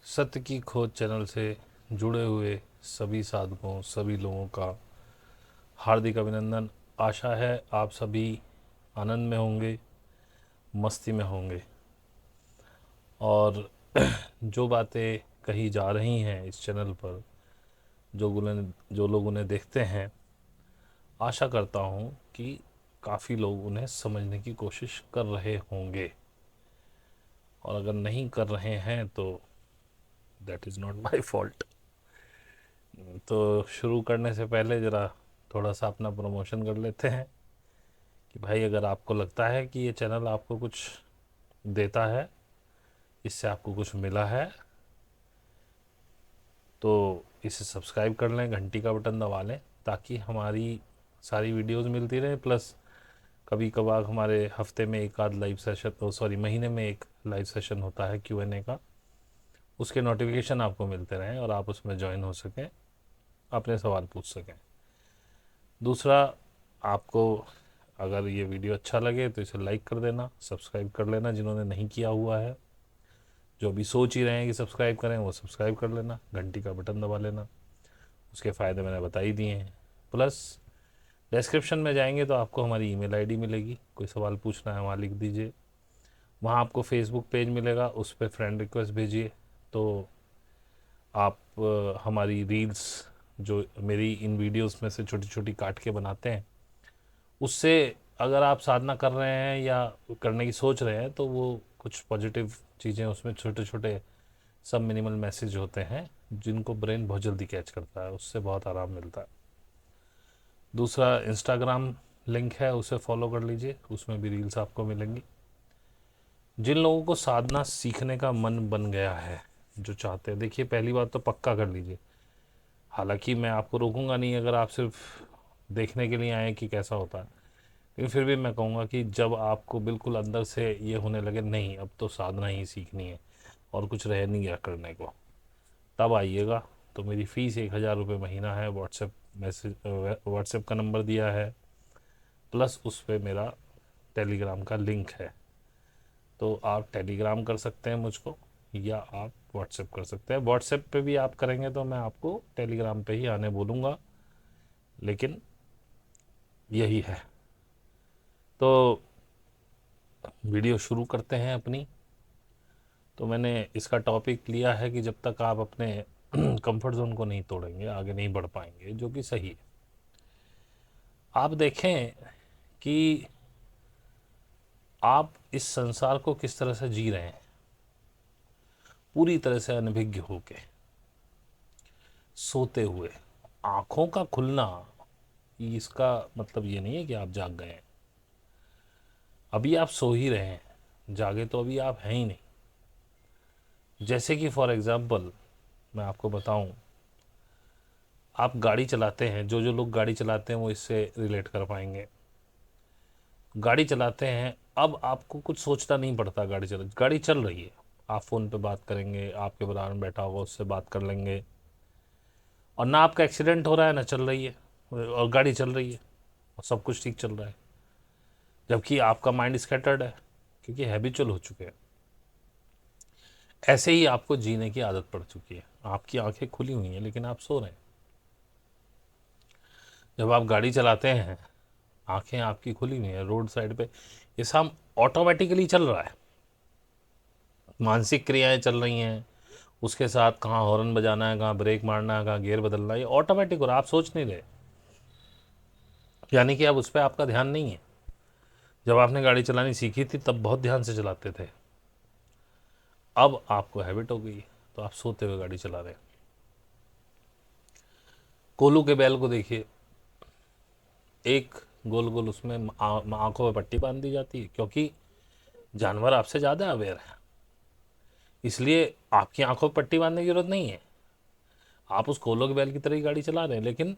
सत्य की खोज चैनल से जुड़े हुए सभी साधकों, सभी लोगों का हार्दिक अभिनंदन। आशा है आप सभी आनंद में होंगे, मस्ती में होंगे और जो बातें कही जा रही हैं इस चैनल पर, जो लोग उन्हें देखते हैं, आशा करता हूँ कि काफ़ी लोग उन्हें समझने की कोशिश कर रहे होंगे, और अगर नहीं कर रहे हैं तो that is not my fault. तो शुरू करने से पहले ज़रा थोड़ा सा अपना प्रमोशन कर लेते हैं कि भाई, अगर आपको लगता है कि ये चैनल आपको कुछ देता है, इससे आपको कुछ मिला है, तो इसे सब्सक्राइब कर लें, घंटी का बटन दबा लें, ताकि हमारी सारी वीडियोस मिलती रहे। प्लस कभी कभार हमारे हफ्ते में एक आध लाइव सेशन, महीने में एक लाइव सेशन होता है Q&A का, उसके नोटिफिकेशन आपको मिलते रहें और आप उसमें ज्वाइन हो सकें, अपने सवाल पूछ सकें। दूसरा, आपको अगर ये वीडियो अच्छा लगे तो इसे लाइक कर देना, सब्सक्राइब कर लेना जिन्होंने नहीं किया हुआ है। जो अभी सोच ही रहे हैं कि सब्सक्राइब करें, वो सब्सक्राइब कर लेना, घंटी का बटन दबा लेना। उसके फ़ायदे मैंने बता ही दिए हैं। प्लस डिस्क्रिप्शन में जाएंगे तो आपको हमारी ईमेल आईडी मिलेगी, कोई सवाल पूछना है वहाँ लिख दीजिए। वहाँ आपको फेसबुक पेज मिलेगा, उस पर फ्रेंड रिक्वेस्ट भेजिए तो आप हमारी रील्स, जो मेरी इन वीडियोस में से छोटी छोटी काट के बनाते हैं, उससे अगर आप साधना कर रहे हैं या करने की सोच रहे हैं तो वो कुछ पॉजिटिव चीज़ें उसमें, छोटे छोटे सब मिनिमल मैसेज होते हैं जिनको ब्रेन बहुत जल्दी कैच करता है, उससे बहुत आराम मिलता है। दूसरा, इंस्टाग्राम लिंक है, उसे फॉलो कर लीजिए, उसमें भी रील्स आपको मिलेंगी। जिन लोगों को साधना सीखने का मन बन गया है, जो चाहते हैं, देखिए पहली बात तो पक्का कर लीजिए। हालांकि मैं आपको रोकूंगा नहीं अगर आप सिर्फ देखने के लिए आए कि कैसा होता है, लेकिन फिर भी मैं कहूँगा कि जब आपको बिल्कुल अंदर से ये होने लगे नहीं अब तो साधना ही सीखनी है और कुछ रह नहीं गया करने को, तब आइएगा। तो मेरी फ़ीस 1,000 रुपये महीना है। व्हाट्सएप का नंबर दिया है, प्लस उस पर मेरा टेलीग्राम का लिंक है। तो आप टेलीग्राम कर सकते हैं मुझको, या आप व्हाट्सएप कर सकते हैं। व्हाट्सएप पे भी आप करेंगे तो मैं आपको टेलीग्राम पे ही आने बोलूँगा, लेकिन यही है। तो वीडियो शुरू करते हैं अपनी। तो मैंने इसका टॉपिक लिया है कि जब तक आप अपने कंफर्ट जोन को नहीं तोड़ेंगे आगे नहीं बढ़ पाएंगे, जो कि सही है। आप देखें कि आप इस संसार को किस तरह से जी रहे हैं, पूरी तरह से अनभिज्ञ होके, सोते हुए। आंखों का खुलना, इसका मतलब ये नहीं है कि आप जाग गए हैं, अभी आप सो ही रहे हैं, जागे तो अभी आप हैं ही नहीं। जैसे कि फॉर एग्ज़ाम्पल मैं आपको बताऊं, आप गाड़ी चलाते हैं, जो जो लोग गाड़ी चलाते हैं वो इससे रिलेट कर पाएंगे। गाड़ी चलाते हैं, अब आपको कुछ सोचना नहीं पड़ता, गाड़ी चल रही है, आप फ़ोन पे बात करेंगे, आपके बराबर में बैठा होगा उससे बात कर लेंगे, और ना आपका एक्सीडेंट हो रहा है ना चल रही है, और गाड़ी चल रही है और सब कुछ ठीक चल रहा है, जबकि आपका माइंड स्कैटर्ड है क्योंकि हैबिचुअल हो चुके हैं। ऐसे ही आपको जीने की आदत पड़ चुकी है, आपकी आंखें खुली हुई हैं लेकिन आप सो रहे हैं। जब आप गाड़ी चलाते हैं, आंखें आपकी खुली हुई हैं, रोड साइड पे ये सब ऑटोमेटिकली चल रहा है, मानसिक क्रियाएं चल रही हैं, उसके साथ कहाँ हॉर्न बजाना है, कहाँ ब्रेक मारना है, कहाँ गियर बदलना है, ये ऑटोमेटिक हो रहा है, आप सोच नहीं रहे। यानी कि अब उस पर आपका ध्यान नहीं है। जब आपने गाड़ी चलानी सीखी थी तब बहुत ध्यान से चलाते थे, अब आपको हैबिट हो गई है तो आप सोते हुए गाड़ी चला रहे हैं। कोलू के बैल को देखिए, एक गोल गोल उसमें आंखों में पट्टी बांध दी जाती है, क्योंकि जानवर आपसे ज़्यादा अवेयर है, इसलिए आपकी आंखों में पट्टी बांधने की जरूरत नहीं है। आप उस कोलू के बैल की तरह ही गाड़ी चला रहे हैं, लेकिन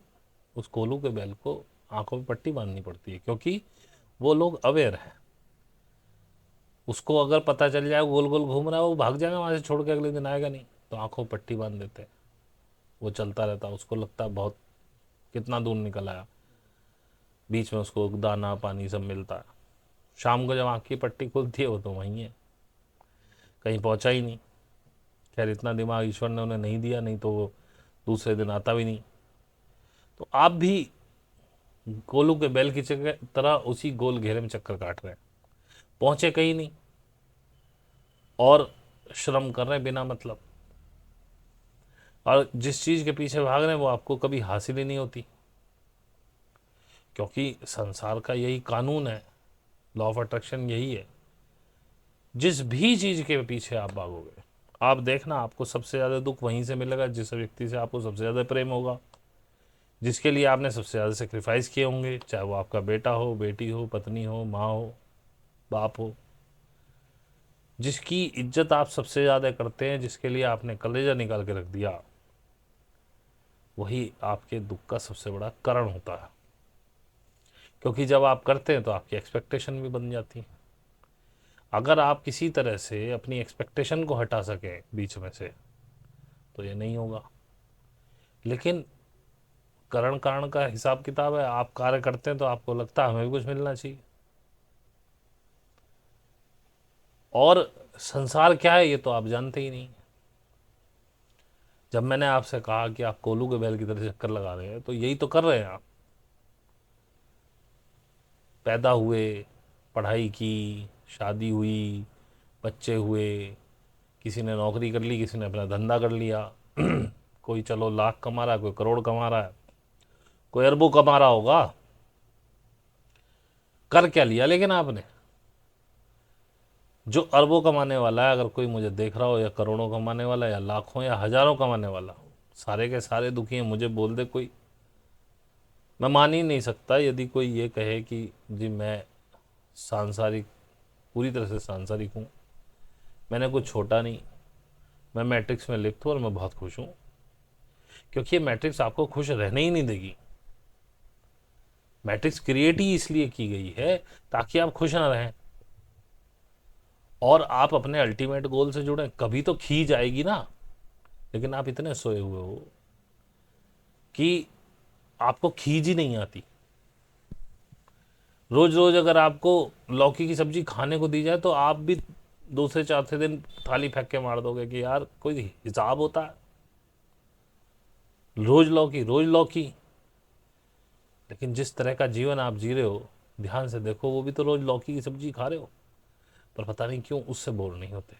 उस कोलू के बैल को आंखों में पट्टी बांधनी पड़ती है, क्योंकि वो लोग अवेयर हैं। उसको अगर पता चल जाए गोल गोल घूम रहा है, वो भाग जाएगा वहाँ से, छोड़ के अगले दिन आएगा नहीं। तो आंखों में पट्टी बांध देते हैं, वो चलता रहता है, उसको लगता है बहुत कितना दूर निकल आया, बीच में उसको दाना पानी सब मिलता है। शाम को जब आँख की पट्टी खुलती है वो तो वहीं है। कहीं पहुंचा ही नहीं। खैर इतना दिमाग ईश्वर ने उन्हें नहीं दिया, नहीं तो वो दूसरे दिन आता भी नहीं। तो आप भी गोलू के बैल की तरह उसी गोल घेरे में चक्कर काट रहे हैं, पहुंचे कहीं नहीं और श्रम कर रहे हैं बिना मतलब। और जिस चीज़ के पीछे भाग रहे हैं वो आपको कभी हासिल ही नहीं होती, क्योंकि संसार का यही कानून है, लॉ ऑफ अट्रैक्शन यही है। जिस भी चीज़ के पीछे आप भागोगे, आप देखना आपको सबसे ज़्यादा दुख वहीं से मिलेगा जिस व्यक्ति से आपको सबसे ज़्यादा प्रेम होगा, जिसके लिए आपने सबसे ज़्यादा सेक्रीफाइस किए होंगे, चाहे वो आपका बेटा हो, बेटी हो, पत्नी हो, माँ हो, बाप हो। जिसकी इज्जत आप सबसे ज़्यादा करते हैं, जिसके लिए आपने कलेजा निकाल के रख दिया, वही आपके दुख का सबसे बड़ा कारण होता है। क्योंकि जब आप करते हैं तो आपकी एक्सपेक्टेशन भी बन जाती है। अगर आप किसी तरह से अपनी एक्सपेक्टेशन को हटा सकें बीच में से तो ये नहीं होगा। लेकिन करण कारण का हिसाब किताब है, आप कार्य करते हैं तो आपको लगता है हमें भी कुछ मिलना चाहिए। और संसार क्या है ये तो आप जानते ही नहीं। जब मैंने आपसे कहा कि आप कोलू के बैल की तरह चक्कर लगा रहे हैं, तो यही तो कर रहे हैं आप। पैदा हुए, पढ़ाई की, शादी हुई, बच्चे हुए, किसी ने नौकरी कर ली, किसी ने अपना धंधा कर लिया। कोई चलो लाख कमा रहा है, कोई करोड़ कमा रहा है, कोई अरबों कमा रहा होगा। कर क्या लिया लेकिन आपने? जो अरबों कमाने वाला है, अगर कोई मुझे देख रहा हो, या करोड़ों कमाने वाला, या लाखों या हजारों कमाने वाला, सारे के सारे दुखी हैं, मुझे बोल दे कोई। मैं मान ही नहीं सकता यदि कोई ये कहे कि जी मैं सांसारिक, पूरी तरह से सांसारिक हूँ, मैंने कुछ छोटा नहीं, मैं मैट्रिक्स में लिप्त हूँ और मैं बहुत खुश हूँ। क्योंकि ये मैट्रिक्स आपको खुश रहने ही नहीं देगी। मैट्रिक्स क्रिएट ही इसलिए की गई है ताकि आप खुश ना रहें और आप अपने अल्टीमेट गोल से जुड़ें। कभी तो खींच आएगी ना, लेकिन आप इतने सोए हुए हो कि आपको खींच ही नहीं आती। रोज रोज अगर आपको लौकी की सब्जी खाने को दी जाए तो आप भी दूसरे चौथे दिन थाली फेंक के मार दोगे कि यार कोई हिसाब होता है, रोज लौकी रोज लौकी। लेकिन जिस तरह का जीवन आप जी रहे हो, ध्यान से देखो, वो भी तो रोज लौकी की सब्जी खा रहे हो, पर पता नहीं क्यों उससे बोर नहीं होते।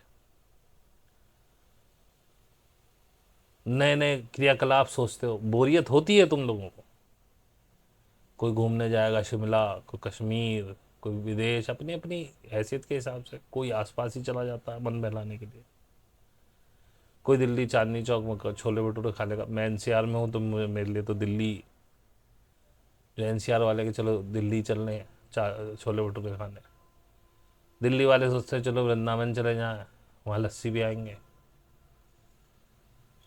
नए नए क्रियाकलाप सोचते हो, बोरियत होती है तुम लोगों को। कोई घूमने जाएगा शिमला, कोई कश्मीर, कोई विदेश, अपनी अपनी हैसियत के हिसाब से। कोई आसपास ही चला जाता है मन बहलाने के लिए। कोई दिल्ली चांदनी चौक में छोले भटूरे खा लेगा। मैं एनसीआर में हूँ तो मेरे लिए तो दिल्ली, जो एनसीआर वाले के चलो दिल्ली चलने छोले भटूरे खाने, दिल्ली वाले सोचते हैं चलो वृंदावन चले जाएं, वहाँ लस्सी भी आएंगे।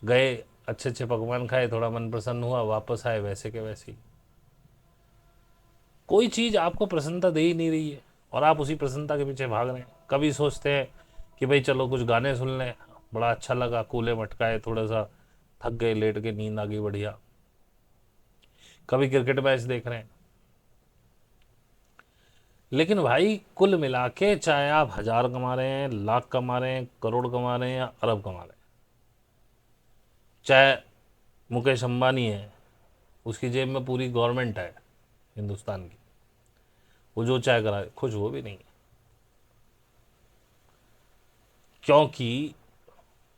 गए, अच्छे अच्छे पकवान खाए, थोड़ा मन प्रसन्न हुआ, वापस आए वैसे के वैसे ही। कोई चीज़ आपको प्रसन्नता दे ही नहीं रही है और आप उसी प्रसन्नता के पीछे भाग रहे हैं। कभी सोचते हैं कि भाई चलो कुछ गाने सुन लें, बड़ा अच्छा लगा, कूले मटकाए, थोड़ा सा थक गए, लेट के नींद आ गई, बढ़िया। कभी क्रिकेट मैच देख रहे हैं। लेकिन भाई कुल मिला के, चाहे आप हजार कमा रहे हैं, लाख कमा रहे हैं, करोड़ कमा रहे हैं या अरब कमा रहे हैं, चाहे मुकेश अंबानी है, उसकी जेब में पूरी गवर्नमेंट है हिंदुस्तान की, वो जो चाहे कराए, खुश वो भी नहीं है। क्योंकि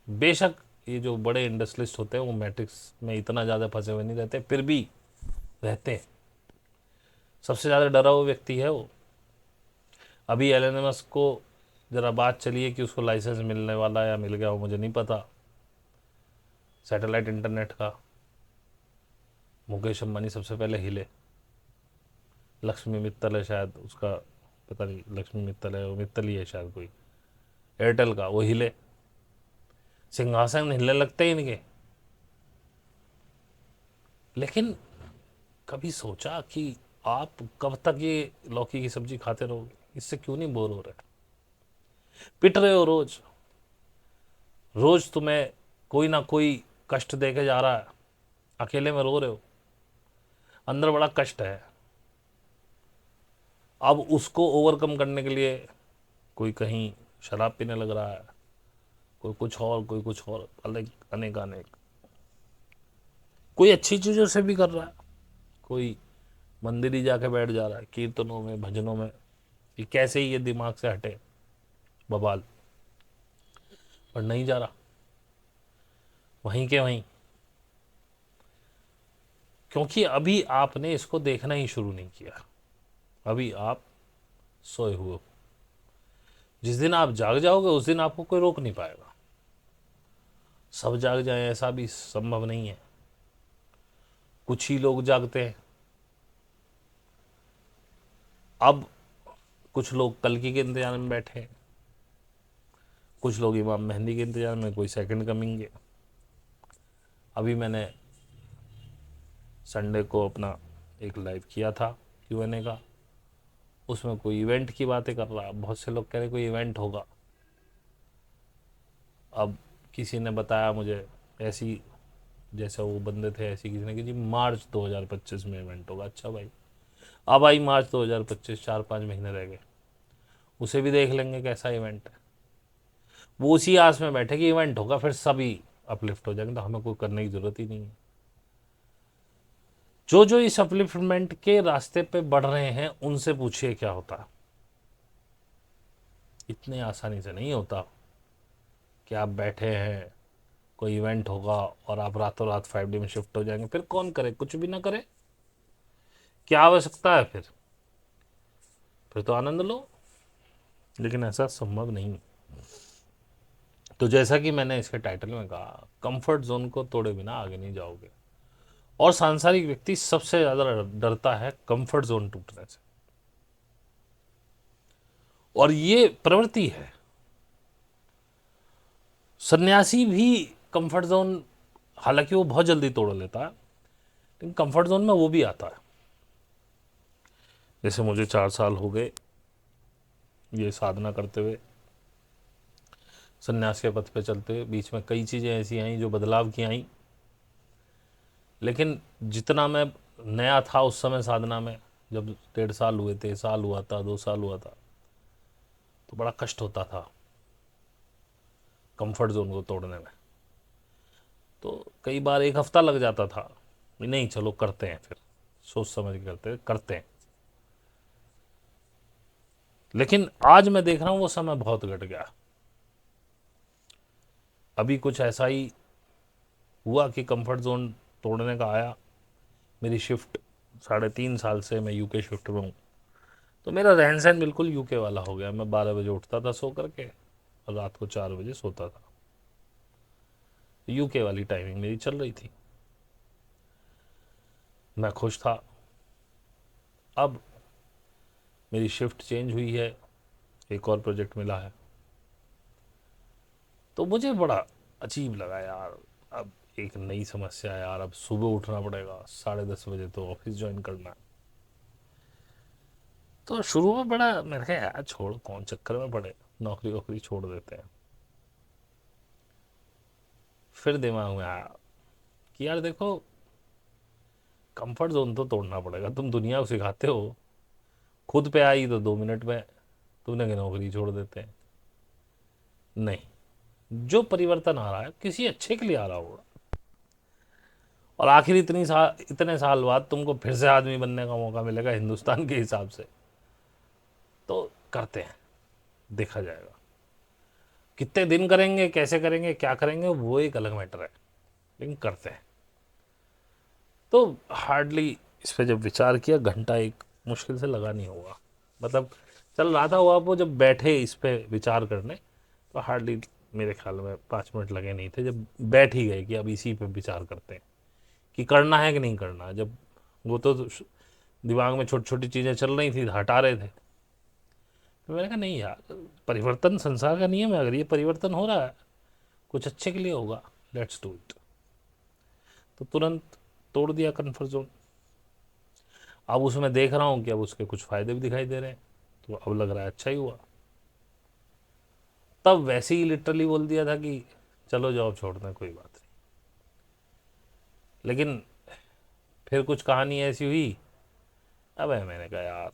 बेशक ये जो बड़े इंडस्ट्रियलिस्ट होते हैं वो मैट्रिक्स में इतना ज़्यादा फंसे हुए नहीं रहते, फिर भी रहते हैं। सबसे ज़्यादा डरा हुआ व्यक्ति है वो। अभी एलन मस्क को ज़रा बात चली है कि उसको लाइसेंस मिलने वाला है या मिल गया, वो मुझे नहीं पता, सैटेलाइट इंटरनेट का। मुकेश अंबानी सबसे पहले हिले। लक्ष्मी मित्तल है शायद उसका, पता नहीं, लक्ष्मी मित्तल है, वो मित्तल ही है शायद कोई, एयरटेल का, वो हिले। सिंहासन हिलने लगते ही इनके। लेकिन कभी सोचा कि आप कब तक ये लौकी की सब्जी खाते रहोगे? इससे क्यों नहीं बोर हो रहे? पिट रहे हो रोज, रोज तुम्हें कोई ना कोई कष्ट दे के जा रहा है, अकेले में रो रहे हो, अंदर बड़ा कष्ट है। अब उसको ओवरकम करने के लिए कोई कहीं शराब पीने लग रहा है, कोई कुछ और, कोई कुछ और, अलग अनेक अनेक। कोई अच्छी चीज़ों से भी कर रहा है, कोई मंदिर ही जाके बैठ जा रहा है, कीर्तनों में, भजनों में। ये कैसे ही ये दिमाग से हटे बवाल, पर नहीं जा रहा, वहीं के वहीं। क्योंकि अभी आपने इसको देखना ही शुरू नहीं किया, अभी आप सोए हुए हो। जिस दिन आप जाग जाओगे उस दिन आपको कोई रोक नहीं पाएगा। सब जाग जाए ऐसा भी संभव नहीं है, कुछ ही लोग जागते हैं। अब कुछ लोग कल्कि के इंतजार में बैठे हैं, कुछ लोग इमाम मेहंदी के इंतजार में, कोई सेकंड कमिंग के। अभी मैंने संडे को अपना एक लाइव किया था Q&A का, उसमें कोई इवेंट की बातें कर रहा। बहुत से लोग कह रहे कोई इवेंट होगा। अब किसी ने बताया मुझे, ऐसी जैसे वो बंदे थे ऐसी किसी ने कि जी मार्च 2025 में इवेंट होगा। अच्छा भाई, अब आई मार्च 2025, 4-5 महीने रह गए, उसे भी देख लेंगे कैसा इवेंट है। वो उसी आस में बैठे कि इवेंट होगा फिर सभी अपलिफ्ट हो जाएंगे, तो हमें कोई करने की ज़रूरत ही नहीं है। जो जो इस अपलिफ्टमेंट के रास्ते पे बढ़ रहे हैं उनसे पूछिए क्या होता है। इतने आसानी से नहीं होता कि आप बैठे हैं, कोई इवेंट होगा और आप रातों रात 5D में शिफ्ट हो जाएंगे। फिर कौन करे, कुछ भी ना करे, क्या आवश्यकता है फिर तो आनंद लो। लेकिन ऐसा संभव नहीं। तो जैसा कि मैंने इसके टाइटल में कहा, कंफर्ट जोन को तोड़े बिना आगे नहीं जाओगे। और सांसारिक व्यक्ति सबसे ज्यादा डरता है कंफर्ट जोन टूटने से, और ये प्रवृत्ति है। सन्यासी भी कंफर्ट जोन, हालांकि वो बहुत जल्दी तोड़ लेता है, लेकिन कंफर्ट जोन में वो भी आता है। जैसे मुझे 4 साल हो गए ये साधना करते हुए, सन्यास के पथ पे चलते हुए। बीच में कई चीज़ें ऐसी आई जो बदलाव की आई, लेकिन जितना मैं नया था उस समय साधना में, जब 1.5 साल हुए थे, साल हुआ था, 2 साल हुआ था, तो बड़ा कष्ट होता था कंफर्ट जोन को तोड़ने में। तो कई बार 1 हफ्ता लग जाता था, नहीं चलो करते हैं, फिर सोच समझ के करते हैं। लेकिन आज मैं देख रहा हूँ वो समय बहुत घट गया। अभी कुछ ऐसा ही हुआ कि कंफर्ट जोन तोड़ने का आया। मेरी शिफ्ट 3.5 साल से मैं यूके शिफ्ट में हूँ, तो मेरा रहन सहन बिल्कुल यूके वाला हो गया। मैं 12 बजे उठता था सो करके और रात को 4 बजे सोता था। यूके वाली टाइमिंग मेरी चल रही थी, मैं खुश था। अब मेरी शिफ्ट चेंज हुई है, एक और प्रोजेक्ट मिला है, तो मुझे बड़ा अजीब लगा यार। अब एक नई समस्या है यार, अब सुबह उठना पड़ेगा, 10:30 बजे तो ऑफिस ज्वाइन करना है। तो शुरू में बड़ा मैंने कहा यार छोड़, कौन चक्कर में पड़े, नौकरी वोकरी छोड़ देते हैं। फिर दिमाग में आया कि यार देखो, कंफर्ट जोन तो तोड़ना पड़ेगा। तुम दुनिया को सिखाते हो, खुद पे आई तो 2 मिनट में तुमने नौकरी छोड़ देते हैं। नहीं, जो परिवर्तन आ रहा है किसी अच्छे के लिए आ रहा होगा, और आखिर इतने साल बाद तुमको फिर से आदमी बनने का मौका मिलेगा हिंदुस्तान के हिसाब से, तो करते हैं, देखा जाएगा। कितने दिन करेंगे, कैसे करेंगे, क्या करेंगे, वो एक अलग मैटर है, लेकिन करते हैं। तो हार्डली इस पर जब विचार किया, घंटा एक मुश्किल से लगा नहीं होगा। मतलब चल रहा था, वो आप जब बैठे इस पे विचार करने, तो हार्डली मेरे ख्याल में 5 मिनट लगे नहीं थे, जब बैठ ही गए कि अब इसी पे विचार करते हैं कि करना है कि नहीं करना। जब वो तो दिमाग में छोटी छोटी चीज़ें चल रही थी, हटा रहे थे, तो मैंने कहा नहीं यार, परिवर्तन संसार का नियम है, अगर ये परिवर्तन हो रहा है कुछ अच्छे के लिए होगा, लेट्स डू इट। तो तुरंत तोड़ दिया कंफर्ट जोन। अब उसमें देख रहा हूँ कि अब उसके कुछ फ़ायदे भी दिखाई दे रहे हैं, तो अब लग रहा है अच्छा ही हुआ। तब वैसे ही लिटरली बोल दिया था कि चलो जॉब छोड़ दें, कोई बात नहीं। लेकिन फिर कुछ कहानी ऐसी हुई, अब है मैंने कहा यार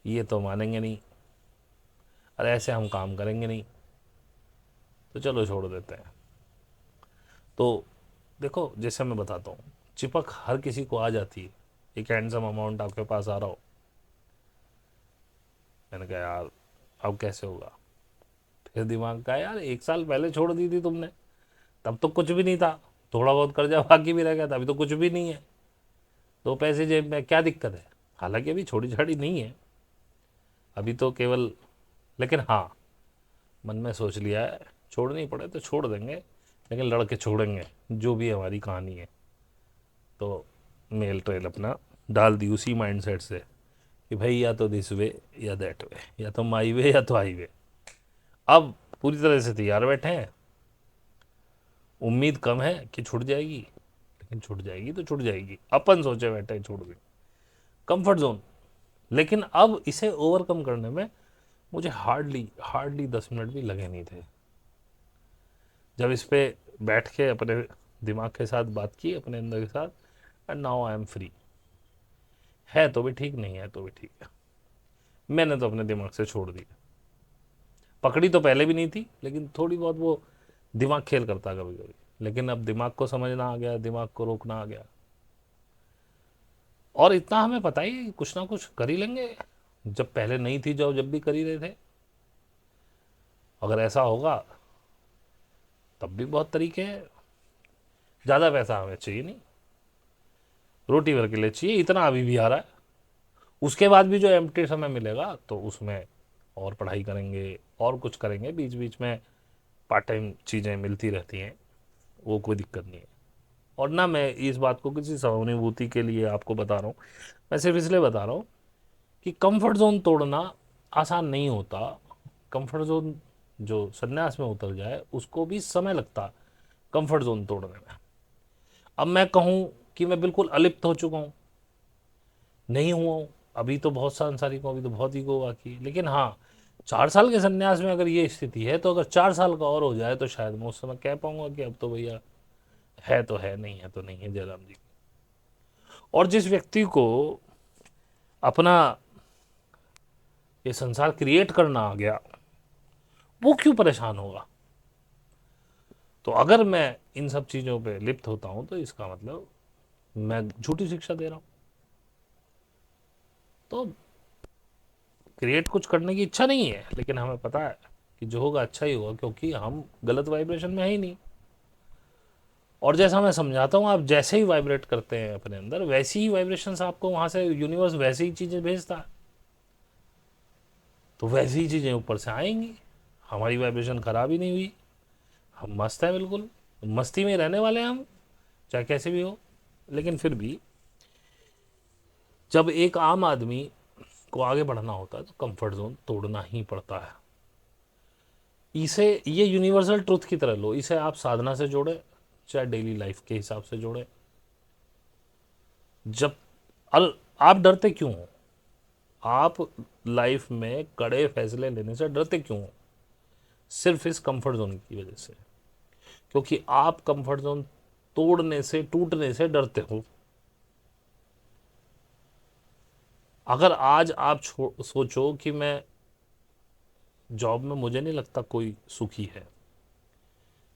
ये तो मानेंगे नहीं, अरे ऐसे हम काम करेंगे नहीं। तो चलो छोड़ देते हैं। तो देखो, जैसे मैं बताता हूँ, चिपक हर किसी को आ जाती है। एक हैंडसम अमाउंट आपके पास आ रहा हो, मैंने कहा यार अब कैसे होगा। फिर दिमाग का, यार 1 साल पहले छोड़ दी थी तुमने, तब तो कुछ भी नहीं था, थोड़ा बहुत कर्जा बाकी भी रह गया था, अभी तो कुछ भी नहीं है, 2 पैसे जेब में, क्या दिक्कत है। हालांकि अभी छोटी छाड़ी नहीं है, अभी तो केवल, लेकिन हाँ, मन में सोच लिया है छोड़नी पड़े तो छोड़ देंगे, लेकिन लड़के छोड़ेंगे, जो भी हमारी कहानी है। तो मेल ट्रेल अपना डाल दी उसी माइंडसेट से कि भाई या तो दिस वे या दैट वे, या तो माई वे या तो हाई वे। अब पूरी तरह से तैयार बैठे हैं, उम्मीद कम है कि छूट जाएगी, लेकिन छूट जाएगी तो छूट जाएगी, अपन सोचे बैठे हैं छोड़ दें। कंफर्ट जोन, लेकिन अब इसे ओवरकम करने में मुझे हार्डली हार्डली 10 मिनट भी लगे नहीं थे। जब इस पे बैठ के अपने दिमाग के साथ बात की, अपने अंदर के साथ, and now I am free. है तो भी ठीक, नहीं है तो भी ठीक है, मैंने तो अपने दिमाग से छोड़ दिया। पकड़ी तो पहले भी नहीं थी, लेकिन थोड़ी बहुत वो दिमाग खेल करता कभी कभी, लेकिन अब दिमाग को समझना आ गया, दिमाग को रोकना आ गया। और इतना हमें पता ही कुछ ना कुछ कर ही लेंगे, जब पहले नहीं थी, जब भी कर ही रहे थे। अगर ऐसा होगा तब भी बहुत तरीके हैं। ज़्यादा पैसा हमें चाहिए नहीं, रोटी भर के लिए चाहिए, इतना अभी भी आ रहा है। उसके बाद भी जो एम्प्टी समय मिलेगा तो उसमें और पढ़ाई करेंगे और कुछ करेंगे, बीच बीच में पार्ट टाइम चीज़ें मिलती रहती हैं, वो कोई दिक्कत नहीं है। और ना मैं इस बात को किसी सहानुभूति के लिए आपको बता रहा हूँ, मैं सिर्फ इसलिए बता रहा हूँ कि कंफर्ट जोन तोड़ना आसान नहीं होता। कंफर्ट जोन जो संन्यास में उतर जाए उसको भी समय लगता कंफर्ट जोन तोड़ने में। अब मैं कहूँ कि मैं बिल्कुल अलिप्त हो चुका हूँ, नहीं हुआ हूँ, अभी तो बहुत सांसारिक हूँ, अभी तो बहुत ईगो बाकी, लेकिन हाँ, 4 साल के संन्यास में अगर ये स्थिति है, तो अगर 4 साल का और हो जाए तो शायद मैं उस समय कह पाऊंगा कि अब तो भैया है तो है, नहीं है तो नहीं है, जयराम जी। और जिस व्यक्ति को अपना ये संसार क्रिएट करना आ गया, वो क्यों परेशान होगा। तो अगर मैं इन सब चीज़ों पे लिप्त होता हूं तो इसका मतलब मैं झूठी शिक्षा दे रहा हूं। तो क्रिएट कुछ करने की इच्छा नहीं है, लेकिन हमें पता है कि जो होगा अच्छा ही होगा, क्योंकि हम गलत वाइब्रेशन में है ही नहीं। और जैसा मैं समझाता हूँ, आप जैसे ही वाइब्रेट करते हैं अपने अंदर, वैसी ही वाइब्रेशंस आपको वहां से यूनिवर्स वैसी ही चीज़ें भेजता है, तो वैसी ही चीज़ें ऊपर से आएंगी। हमारी वाइब्रेशन खराब ही नहीं हुई, हम मस्त हैं, बिल्कुल मस्ती में रहने वाले हैं हम, चाहे कैसे भी हो। लेकिन फिर भी जब एक आम आदमी को आगे बढ़ना होता है तो कंफर्ट जोन तोड़ना ही पड़ता है। इसे, ये यूनिवर्सल ट्रुथ की तरह लो, इसे आप साधना से जोड़े, चाहे डेली लाइफ के हिसाब से जोड़े। जब आप डरते क्यों हो, आप लाइफ में कड़े फैसले लेने से डरते क्यों हो, सिर्फ इस कंफर्ट जोन की वजह से, क्योंकि आप कंफर्ट जोन तोड़ने से, टूटने से डरते हो। अगर आज आप सोचो कि मैं जॉब में, मुझे नहीं लगता कोई सुखी है,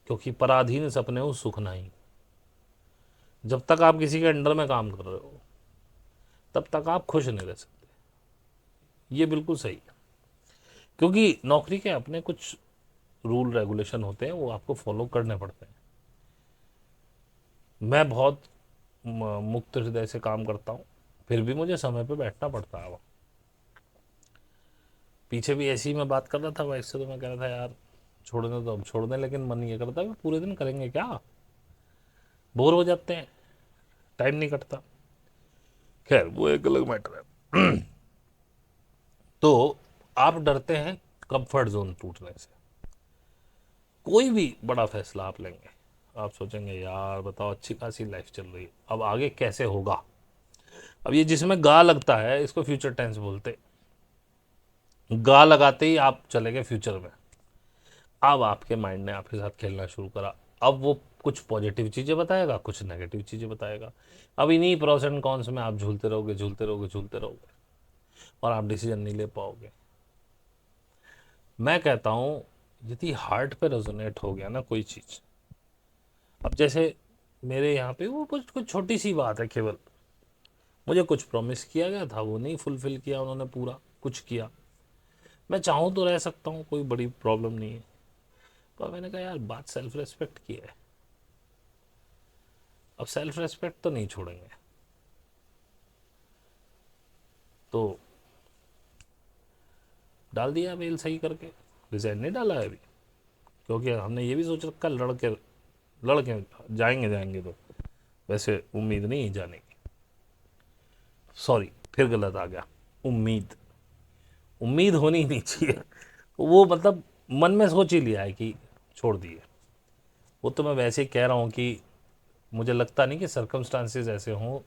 क्योंकि पराधीन सपने हो सुख नहीं। जब तक आप किसी के अंडर में काम कर रहे हो तब तक आप खुश नहीं रह सकते, ये बिल्कुल सही है। क्योंकि नौकरी के अपने कुछ रूल रेगुलेशन होते हैं, वो आपको फॉलो करने पड़ते हैं। मैं बहुत मुक्त हृदय से काम करता हूँ, फिर भी मुझे समय पे बैठना पड़ता है। पीछे भी ऐसी ही मैं बात कर रहा था वाइफ से, तो मैं कह रहा था यार छोड़ने तो अब छोड़ दें, लेकिन मन ये करता है पूरे दिन करेंगे क्या, बोर हो जाते हैं, टाइम नहीं कटता। खैर वो एक अलग मैटर है। तो आप डरते हैं कंफर्ट जोन टूटने से। कोई भी बड़ा फैसला आप लेंगे, आप सोचेंगे यार बताओ अच्छी खासी लाइफ चल रही है, अब आगे कैसे होगा। अब ये जिसमें गा लगता है इसको फ्यूचर टेंस बोलते। गा लगाते ही आप चले गए फ्यूचर में। अब आपके माइंड ने आपके साथ खेलना शुरू करा। अब वो कुछ पॉजिटिव चीज़ें बताएगा, कुछ नेगेटिव चीज़ें बताएगा। अब इन्हीं प्रोस एंड कॉन्स में आप झूलते रहोगे, झूलते रहोगे, झूलते रहोगे, और आप डिसीजन नहीं ले पाओगे। मैं कहता हूँ यदि हार्ट पे रेजोनेट हो गया ना कोई चीज़, अब जैसे मेरे यहाँ पे वो कुछ कुछ छोटी सी बात है, केवल मुझे कुछ प्रॉमिस किया गया था, वो नहीं फुलफिल किया उन्होंने, पूरा कुछ किया। मैं चाहूँ तो रह सकता हूँ, कोई बड़ी प्रॉब्लम नहीं है, पर मैंने कहा यार बात सेल्फ रेस्पेक्ट की है, अब सेल्फ रेस्पेक्ट तो नहीं छोड़ेंगे। तो डाल दिया मेल सही करके, रिजाइन नहीं डाला है अभी, क्योंकि हमने ये भी सोच रखा लड़के लड़के जाएंगे जाएंगे, तो वैसे उम्मीद नहीं है जाने की। सॉरी, फिर गलत आ गया। उम्मीद, उम्मीद होनी ही नहीं चाहिए। वो मतलब मन में सोच ही लिया है कि छोड़ दिए। वो तो मैं वैसे ही कह रहा हूँ कि मुझे लगता नहीं कि सर्कमस्टांसेस ऐसे हों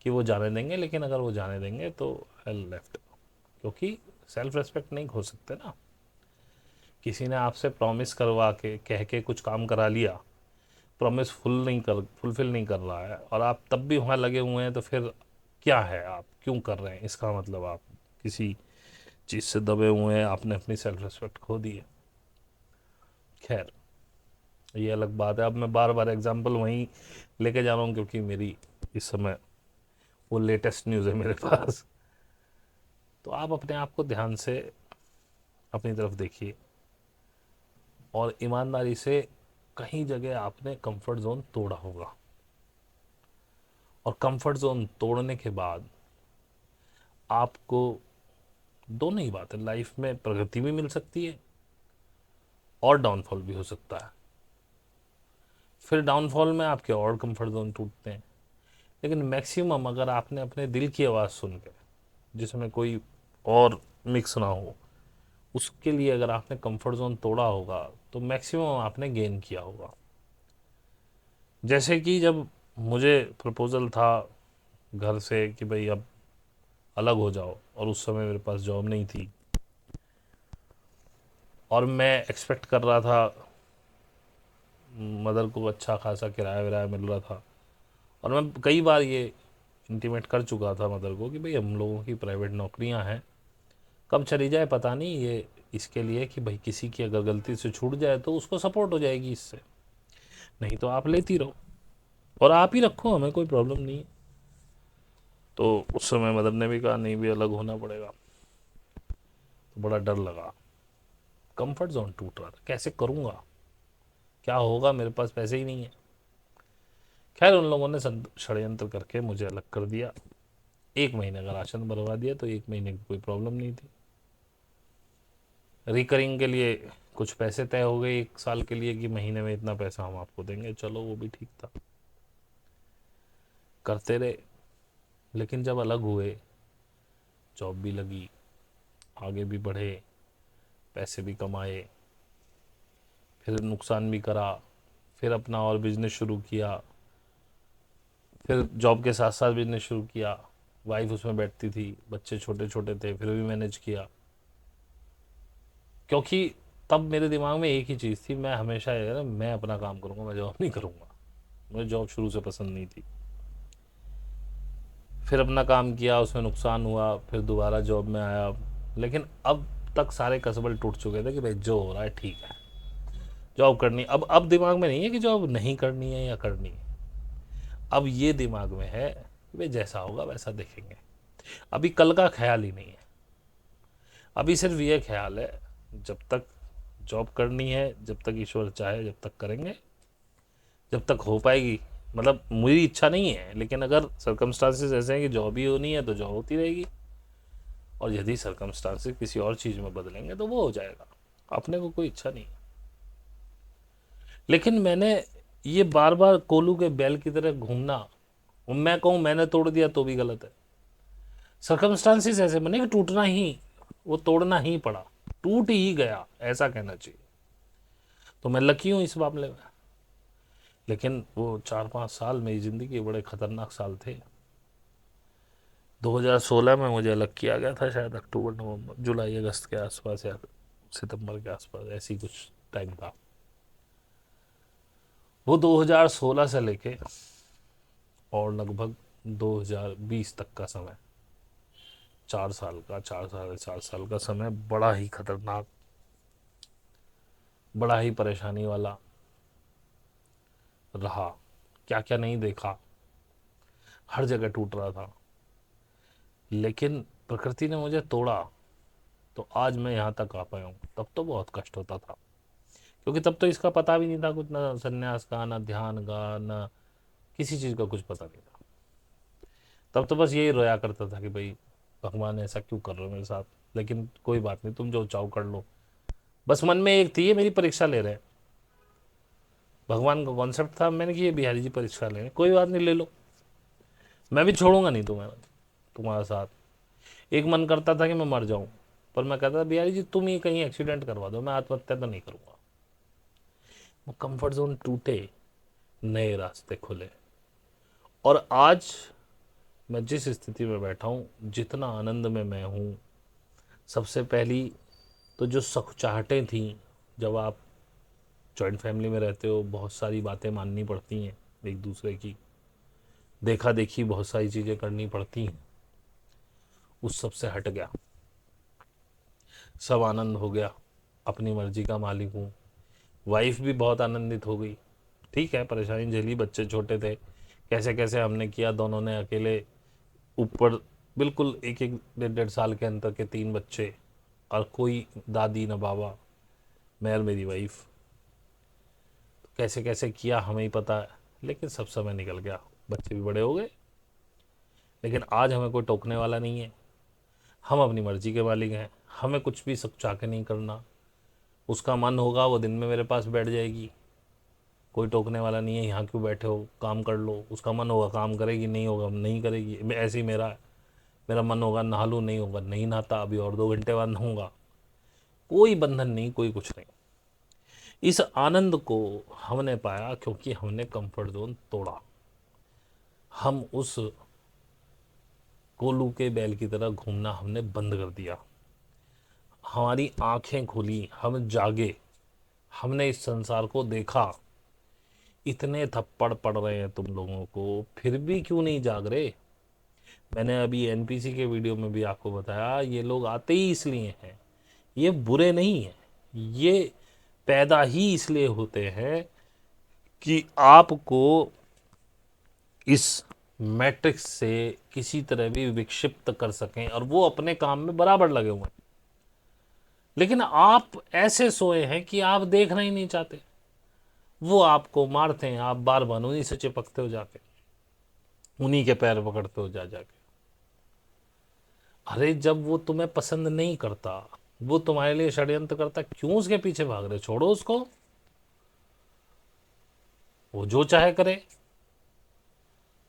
कि वो जाने देंगे, लेकिन अगर वो जाने देंगे तो आई लेफ्ट, क्योंकि सेल्फ रेस्पेक्ट नहीं खो सकते ना। किसी ने आपसे प्रॉमिस करवा के कह के कुछ काम करा लिया, प्रॉमिस फुलफिल नहीं कर रहा है, और आप तब भी वहाँ लगे हुए हैं, तो फिर क्या है, आप क्यों कर रहे हैं? इसका मतलब आप किसी चीज़ से दबे हुए हैं, आपने अपनी सेल्फ रिस्पेक्ट खो दी है। खैर, ये अलग बात है। अब मैं बार बार एग्जांपल वहीं लेके जा रहा हूँ, क्योंकि मेरी इस समय वो लेटेस्ट न्यूज़ है मेरे पास। तो आप अपने आप को ध्यान से अपनी तरफ देखिए, और ईमानदारी से, कहीं जगह आपने कंफर्ट जोन तोड़ा होगा, और कंफर्ट जोन तोड़ने के बाद आपको दोनों ही बात है, लाइफ में प्रगति भी मिल सकती है और डाउनफॉल भी हो सकता है। फिर डाउनफॉल में आपके और कंफर्ट जोन टूटते हैं। लेकिन मैक्सिमम अगर आपने अपने दिल की आवाज़ सुन के, जिसमें कोई और मिक्स ना हो, उसके लिए अगर आपने कंफर्ट जोन तोड़ा होगा, तो मैक्सिमम आपने गेन किया होगा। जैसे कि जब मुझे प्रपोज़ल था घर से कि भाई अब अलग हो जाओ, और उस समय मेरे पास जॉब नहीं थी, और मैं एक्सपेक्ट कर रहा था, मदर को अच्छा खासा किराया विराया मिल रहा था, और मैं कई बार ये इंटीमेट कर चुका था मदर को कि भाई हम लोगों की प्राइवेट नौकरियां हैं, कब चली जाए पता नहीं, ये इसके लिए कि भाई किसी की अगर गलती से छूट जाए तो उसको सपोर्ट हो जाएगी इससे, नहीं तो आप लेती रहो और आप ही रखो, हमें कोई प्रॉब्लम नहीं है। तो उस समय मदर ने भी कहा नहीं भी अलग होना पड़ेगा, तो बड़ा डर लगा, कंफर्ट जोन टूट रहा था, कैसे करूँगा, क्या होगा, मेरे पास पैसे ही नहीं है। खैर, उन लोगों ने षड्यंत्र करके मुझे अलग कर दिया। 1 महीने का राशन भरवा दिया, तो 1 महीने की कोई प्रॉब्लम नहीं थी। रिकरिंग के लिए कुछ पैसे तय हो गए 1 साल के लिए कि महीने में इतना पैसा हम आपको देंगे, चलो वो भी ठीक था, करते रहे। लेकिन जब अलग हुए, जॉब भी लगी, आगे भी बढ़े, पैसे भी कमाए, फिर नुकसान भी करा, फिर अपना और बिजनेस शुरू किया, फिर जॉब के साथ साथ बिजनेस शुरू किया। वाइफ उसमें बैठती थी, बच्चे छोटे छोटे थे, फिर भी मैनेज किया, क्योंकि तब मेरे दिमाग में एक ही चीज़ थी, मैं हमेशा ये ना, मैं अपना काम करूँगा, मैं जॉब नहीं करूँगा। मुझे जॉब शुरू से पसंद नहीं थी। फिर अपना काम किया, उसमें नुकसान हुआ, फिर दोबारा जॉब में आया। लेकिन अब तक सारे कसबल टूट चुके थे कि भाई जो हो रहा है ठीक है, जॉब करनी। अब दिमाग में नहीं है कि जॉब नहीं करनी है या करनी है, अब ये दिमाग में है कि भाई जैसा होगा वैसा देखेंगे। अभी कल का ख्याल ही नहीं है, अभी सिर्फ ये ख्याल है, जब तक जॉब करनी है, जब तक ईश्वर चाहे जब तक करेंगे, जब तक हो पाएगी। मतलब मेरी इच्छा नहीं है, लेकिन अगर सर्कमस्टांसेस ऐसे हैं कि जॉब ही होनी है तो जॉब होती रहेगी, और यदि सर्कमस्टांसेस किसी और चीज़ में बदलेंगे तो वो हो जाएगा। अपने को कोई इच्छा नहीं है। लेकिन मैंने ये बार बार कोलू के बैल की तरह घूमना, मैं कहूँ मैंने तोड़ दिया तो भी गलत है। सर्कमस्टांसेस ऐसे बने कि टूटना ही, वो तोड़ना ही पड़ा, टूट ही गया, ऐसा कहना चाहिए। तो मैं लकी हूँ इस मामले में। लेकिन वो 4-5 साल मेरी ज़िंदगी के बड़े ख़तरनाक साल थे। 2016 में मुझे अलग किया गया था, शायद अक्टूबर नवंबर जुलाई अगस्त के आसपास, या सितंबर के आसपास, ऐसी कुछ टाइम था वो। 2016 से लेके और लगभग 2020 तक का समय, 4 साल का, 4 साढ़े 4 साल का समय बड़ा ही खतरनाक बड़ा ही परेशानी वाला रहा, क्या क्या नहीं देखा, हर जगह टूट रहा था, लेकिन प्रकृति ने मुझे तोड़ा तो आज मैं यहाँ तक आ पाया हूँ। तब तो बहुत कष्ट होता था, क्योंकि तब तो इसका पता भी नहीं था कुछ, ना संन्यास का, ना ध्यान का, ना किसी चीज़ का कुछ पता नहीं था। तब तो बस यही रोया करता था कि भाई भगवान ऐसा क्यों कर रहे हो मेरे साथ, लेकिन कोई बात नहीं, तुम जो चाहो कर लो। बस मन में एक थी, ये मेरी परीक्षा ले रहे हैं, भगवान का कॉन्सेप्ट था, मैंने कि ये बिहारी जी परीक्षा ले रहे हैं, कोई बात नहीं, ले लो, मैं भी छोड़ूंगा नहीं तुम्हें, तुम्हारा साथ। एक मन करता था कि मैं मर जाऊं, पर मैं कहता था बिहारी जी तुम ही कहीं एक्सीडेंट करवा दो, मैं आत्महत्या तो नहीं करूंगा। वो कंफर्ट जोन टूटे, नए रास्ते खुले, और आज मैं जिस स्थिति में बैठा हूँ, जितना आनंद में मैं हूँ, सबसे पहली तो जो सकुचाहटें थी, जब आप जॉइंट फैमिली में रहते हो, बहुत सारी बातें माननी पड़ती हैं एक दूसरे की, देखा देखी बहुत सारी चीज़ें करनी पड़ती हैं, उस सब से हट गया, सब आनंद हो गया, अपनी मर्जी का मालिक हूँ। वाइफ भी बहुत आनंदित हो गई, ठीक है परेशानी झेली, बच्चे छोटे थे, कैसे कैसे हमने किया, दोनों ने अकेले ऊपर, बिल्कुल एक एक डेढ़ डेढ़ साल के अंतर के 3 बच्चे, और कोई दादी न बाबा, मैं और मेरी वाइफ, तो कैसे कैसे किया हमें ही पता है, लेकिन सब समय निकल गया, बच्चे भी बड़े हो गए, लेकिन आज हमें कोई टोकने वाला नहीं है, हम अपनी मर्जी के मालिक हैं, हमें कुछ भी सकुचा के नहीं करना, उसका मन होगा वो दिन में मेरे पास बैठ जाएगी, कोई टोकने वाला नहीं है, यहाँ क्यों बैठे हो, काम कर लो, उसका मन होगा काम करेगी, नहीं होगा नहीं करेगी, ऐसे ही मेरा है, मेरा मन होगा नहा लूँ, नहीं होगा नहीं नहाता, अभी और 2 घंटे बाद नहाऊंगा, कोई बंधन नहीं, कोई कुछ नहीं। इस आनंद को हमने पाया क्योंकि हमने कंफर्ट जोन तोड़ा, हम उस कोलू के बैल की तरह घूमना हमने बंद कर दिया, हमारी आंखें खुली, हम जागे, हमने इस संसार को देखा। इतने थप्पड़ पड़ रहे हैं तुम लोगों को, फिर भी क्यों नहीं जाग रहे? मैंने अभी एनपीसी के वीडियो में भी आपको बताया, ये लोग आते ही इसलिए हैं, ये बुरे नहीं हैं, ये पैदा ही इसलिए होते हैं कि आपको इस मैट्रिक्स से किसी तरह भी विक्षिप्त कर सकें, और वो अपने काम में बराबर लगे हुए हैं, लेकिन आप ऐसे सोए हैं कि आप देखना ही नहीं चाहते, वो आपको मारते हैं, आप बार बार उन्हीं से चिपकते हो जाके, उन्हीं के पैर पकड़ते हो जा जाके। अरे जब वो तुम्हें पसंद नहीं करता, वो तुम्हारे लिए षड्यंत्र करता, क्यों उसके पीछे भाग रहे? छोड़ो उसको, वो जो चाहे करे,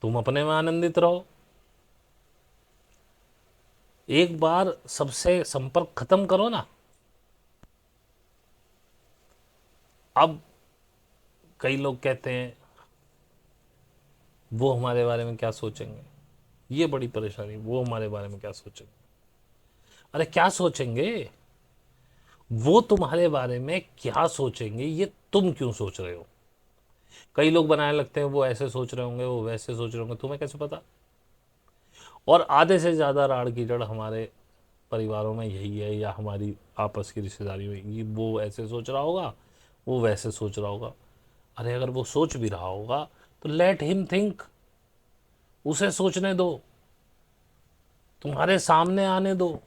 तुम अपने में आनंदित रहो। एक बार सबसे संपर्क खत्म करो ना। अब कई लोग कहते हैं वो हमारे बारे में क्या सोचेंगे, ये बड़ी परेशानी, वो हमारे बारे में क्या सोचेंगे? अरे क्या सोचेंगे? वो तुम्हारे बारे में क्या सोचेंगे, ये तुम क्यों सोच रहे हो? कई लोग बनाने लगते हैं वो ऐसे सोच रहे होंगे, वो वैसे सोच रहे होंगे, तुम्हें कैसे पता? और आधे से ज़्यादा राड़ कीचड़ हमारे परिवारों में यही है, या हमारी आपस की रिश्तेदारी में, ये वो ऐसे सोच रहा होगा, वो वैसे सोच रहा होगा। अरे अगर वो सोच भी रहा होगा तो लेट हिम थिंक, उसे सोचने दो, तुम्हारे सामने आने दो,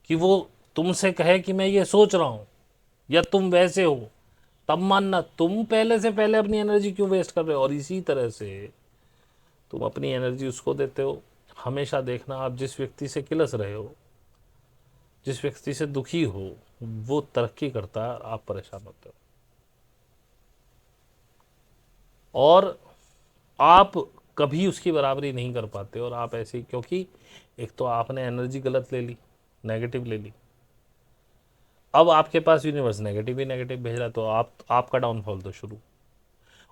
कि वो तुमसे कहे कि मैं ये सोच रहा हूँ या तुम वैसे हो, तब मानना। तुम पहले से पहले अपनी एनर्जी क्यों वेस्ट कर रहे हो? और इसी तरह से तुम अपनी एनर्जी उसको देते हो। हमेशा देखना, आप जिस व्यक्ति से किलस रहे हो, जिस व्यक्ति से दुखी हो, वो तरक्की करता है, आप परेशान होते हो, और आप कभी उसकी बराबरी नहीं कर पाते। और आप ऐसे ही, क्योंकि एक तो आपने एनर्जी गलत ले ली, नेगेटिव ले ली, अब आपके पास यूनिवर्स नेगेटिव ही नेगेटिव भेज रहा है, तो आपका डाउनफॉल तो शुरू।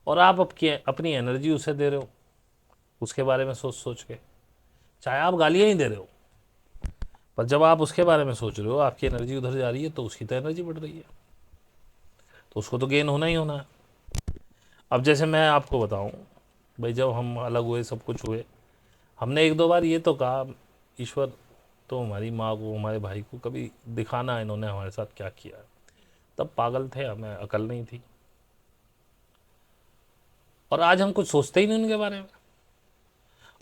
और आप अपनी एनर्जी उसे दे रहे हो, उसके बारे में सोच सोच के, चाहे आप गालियाँ ही दे रहे हो, पर जब आप उसके बारे में सोच रहे हो, आपकी एनर्जी उधर जा रही है, तो उसकी तो एनर्जी बढ़ रही है, तो उसको तो गेन होना ही होना है। अब जैसे मैं आपको बताऊं, भाई जब हम अलग हुए, सब कुछ हुए, हमने एक दो बार ये तो कहा, ईश्वर तो हमारी माँ को, हमारे भाई को कभी दिखाना है इन्होंने हमारे साथ क्या किया है। तब पागल थे, हमें अकल नहीं थी, और आज हम कुछ सोचते ही नहीं उनके बारे में।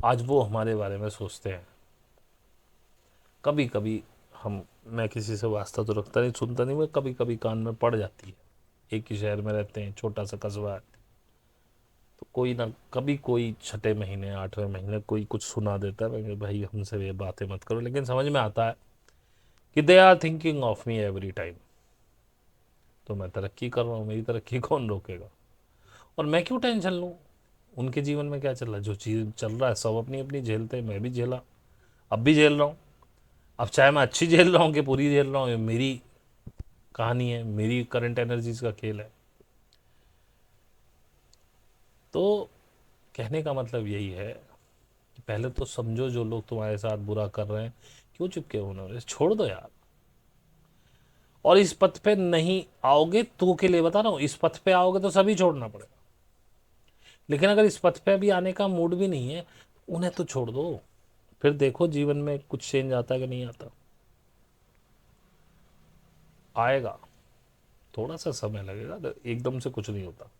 आज वो हमारे बारे में सोचते हैं। कभी कभी हम, मैं किसी से वास्ता तो रखता नहीं, सुनता नहीं, मैं कभी कभी कान में पड़ जाती है। एक ही शहर में रहते हैं, छोटा सा कस्बा है, तो कोई ना कभी कोई छठे महीने 8वें महीने कोई कुछ सुना देता है। मैं कहा, भाई हमसे ये बातें मत करो, लेकिन समझ में आता है कि they are thinking of me every time. तो मैं तरक्की कर रहा हूँ, मेरी तरक्की कौन रोकेगा, और मैं क्यों टेंशन लूँ। उनके जीवन में क्या चल रहा है, जो चीज़ चल रहा है सब अपनी अपनी झेलते हैं, मैं भी झेला, अब भी झेल रहा हूँ। अब चाहे मैं अच्छी झेल रहा हूँ कि पूरी झेल रहा हूँ, ये मेरी कहानी है, मेरी करंट एनर्जीज का खेल है। तो कहने का मतलब यही है कि पहले तो समझो जो लोग तुम्हारे साथ बुरा कर रहे हैं क्यों चिपके उन्होंने, छोड़ दो यार। और इस पथ पे नहीं आओगे तो, के लिए बता रहा हूँ, इस पथ पे आओगे तो सभी छोड़ना पड़ेगा। लेकिन अगर इस पथ पे भी आने का मूड भी नहीं है, उन्हें तो छोड़ दो, फिर देखो जीवन में कुछ चेंज आता है कि नहीं आता। आएगा, थोड़ा सा समय लगेगा, एकदम से कुछ नहीं होता।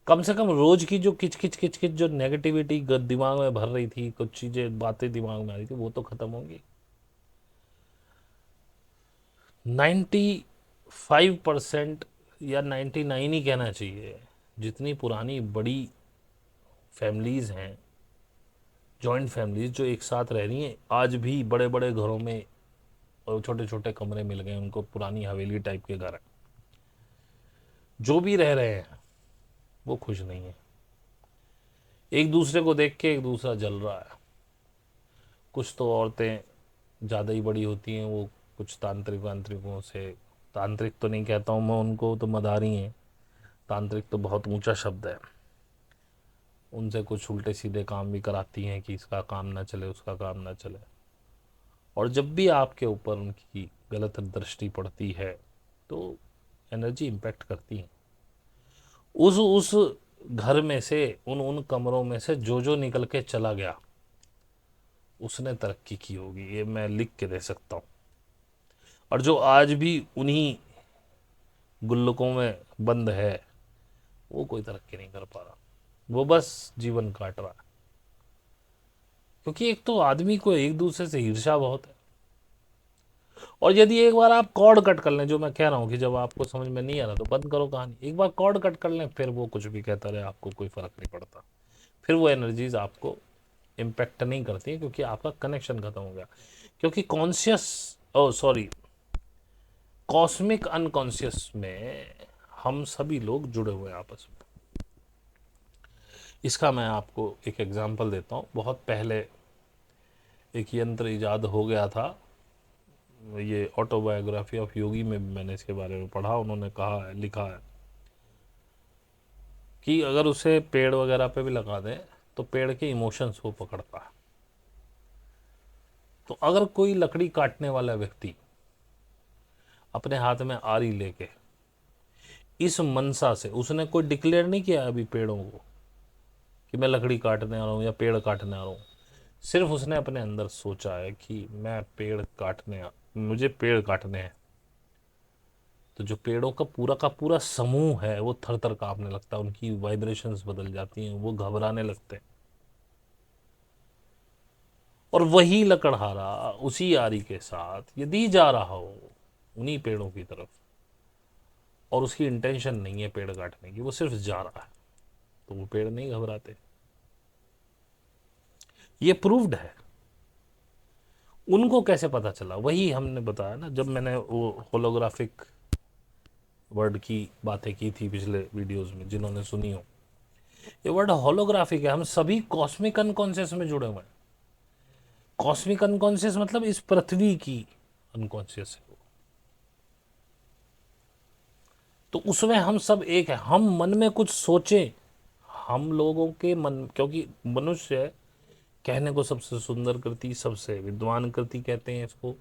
कम से कम रोज की जो किच किच किच किच जो नेगेटिविटी दिमाग में भर रही थी, कुछ चीजें बातें दिमाग में आ रही थी, वो तो खत्म होंगी। 95% या 99 ही कहना चाहिए, जितनी पुरानी बड़ी फैमिलीज हैं, जॉइंट फैमिलीज जो एक साथ रह रही हैं, आज भी बड़े बड़े घरों में और छोटे छोटे कमरे मिल गए उनको, पुरानी हवेली टाइप के घर हैं, जो भी रह रहे हैं वो खुश नहीं है। एक दूसरे को देख के एक दूसरा जल रहा है। कुछ तो औरतें ज़्यादा ही बड़ी होती हैं, वो कुछ तांत्रिक वांत्रिकों से, तांत्रिक तो नहीं कहता हूँ मैं उनको, तो मदारी हैं, तांत्रिक तो बहुत ऊंचा शब्द है, उनसे कुछ उल्टे सीधे काम भी कराती हैं कि इसका काम ना चले, उसका काम ना चले। और जब भी आपके ऊपर उनकी गलत दृष्टि पड़ती है तो एनर्जी इम्पैक्ट करती है। उस घर में से, उन उन कमरों में से जो निकल के चला गया, उसने तरक्की की होगी, ये मैं लिख के दे सकता हूँ। और जो आज भी उन्हीं गुल्लकों में बंद है, वो कोई तरक्की नहीं कर पा रहा, वो बस जीवन काट रहा है। क्योंकि एक तो आदमी को एक दूसरे से ईर्ष्या बहुत है। और यदि एक बार आप कॉर्ड कट कर लें, जो मैं कह रहा हूँ कि जब आपको समझ में नहीं आ रहा तो बंद करो कहानी, एक बार कॉर्ड कट कर लें, फिर वो कुछ भी कहता रहे, आपको कोई फर्क नहीं पड़ता। फिर वो एनर्जीज आपको इम्पेक्ट नहीं करती है, क्योंकि आपका कनेक्शन खत्म हो गया। क्योंकि कॉन्शियस, ओ सॉरी, कॉस्मिक अनकॉन्शियस में हम सभी लोग जुड़े हुए हैं आपस में। इसका मैं आपको एक एग्जांपल देता हूँ। बहुत पहले एक यंत्र इजाद हो गया था, ये ऑटोबायोग्राफी ऑफ योगी में भी मैंने इसके बारे में पढ़ा। उन्होंने कहा है, लिखा है कि अगर उसे पेड़ वगैरह पे भी लगा दें तो पेड़ के इमोशंस वो पकड़ता है। तो अगर कोई लकड़ी काटने वाला व्यक्ति अपने हाथ में आरी लेके इस मनसा से, उसने कोई डिक्लेयर नहीं किया अभी पेड़ों को कि मैं लकड़ी काटने आ रहा हूँ या पेड़ काटने आ रहा हूँ, सिर्फ उसने अपने अंदर सोचा है कि मैं पेड़ काटने, मुझे पेड़ काटने हैं, तो जो पेड़ों का पूरा समूह है वो थर थर कांपने लगता है, उनकी वाइब्रेशंस बदल जाती हैं, वो घबराने लगते हैं। और वही लकड़हारा उसी आरी के साथ यदि जा रहा हो उन्हीं पेड़ों की तरफ, और उसकी इंटेंशन नहीं है पेड़ काटने की, वो सिर्फ जा रहा है, तो वो पेड़ नहीं घबराते। ये प्रूव्ड है। उनको कैसे पता चला, वही हमने बताया ना, जब मैंने वो होलोग्राफिक वर्ड की बातें की थी पिछले वीडियोस में, जिन्होंने सुनी हो। ये वर्ड होलोग्राफिक है, हम सभी कॉस्मिक अनकॉन्शियस में जुड़े हुए हैं। कॉस्मिक अनकॉन्शियस मतलब इस पृथ्वी की अनकॉन्शियस है। तो उसमें हम सब एक है। हम मन में कुछ सोचें, हम लोगों के मन, क्योंकि मनुष्य कहने को सबसे सुंदर कृति, सबसे विद्वान कृति कहते हैं इसको,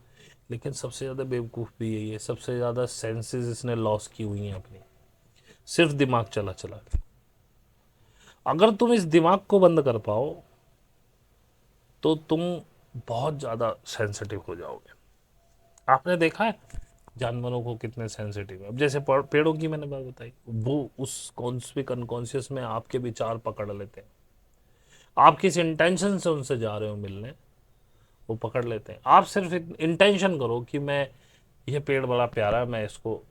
लेकिन सबसे ज़्यादा बेवकूफ़ भी यही है। सबसे ज़्यादा सेंसेस इसने लॉस की हुई हैं अपनी, सिर्फ दिमाग चला चला के। अगर तुम इस दिमाग को बंद कर पाओ तो तुम बहुत ज़्यादा सेंसिटिव हो जाओगे। आपने देखा है जानवरों को कितने सेंसिटिव है। अब जैसे पेड़ों की मैंने बात बताई, वो उस कॉन्स्पिक अनकॉन्शियस में आपके विचार पकड़ लेते हैं। आप किस इंटेंशन से उनसे जा रहे हो मिलने, वो पकड़ लेते हैं। आप सिर्फ इंटेंशन करो कि मैं, ये पेड़ बड़ा प्यारा है, मैं इसको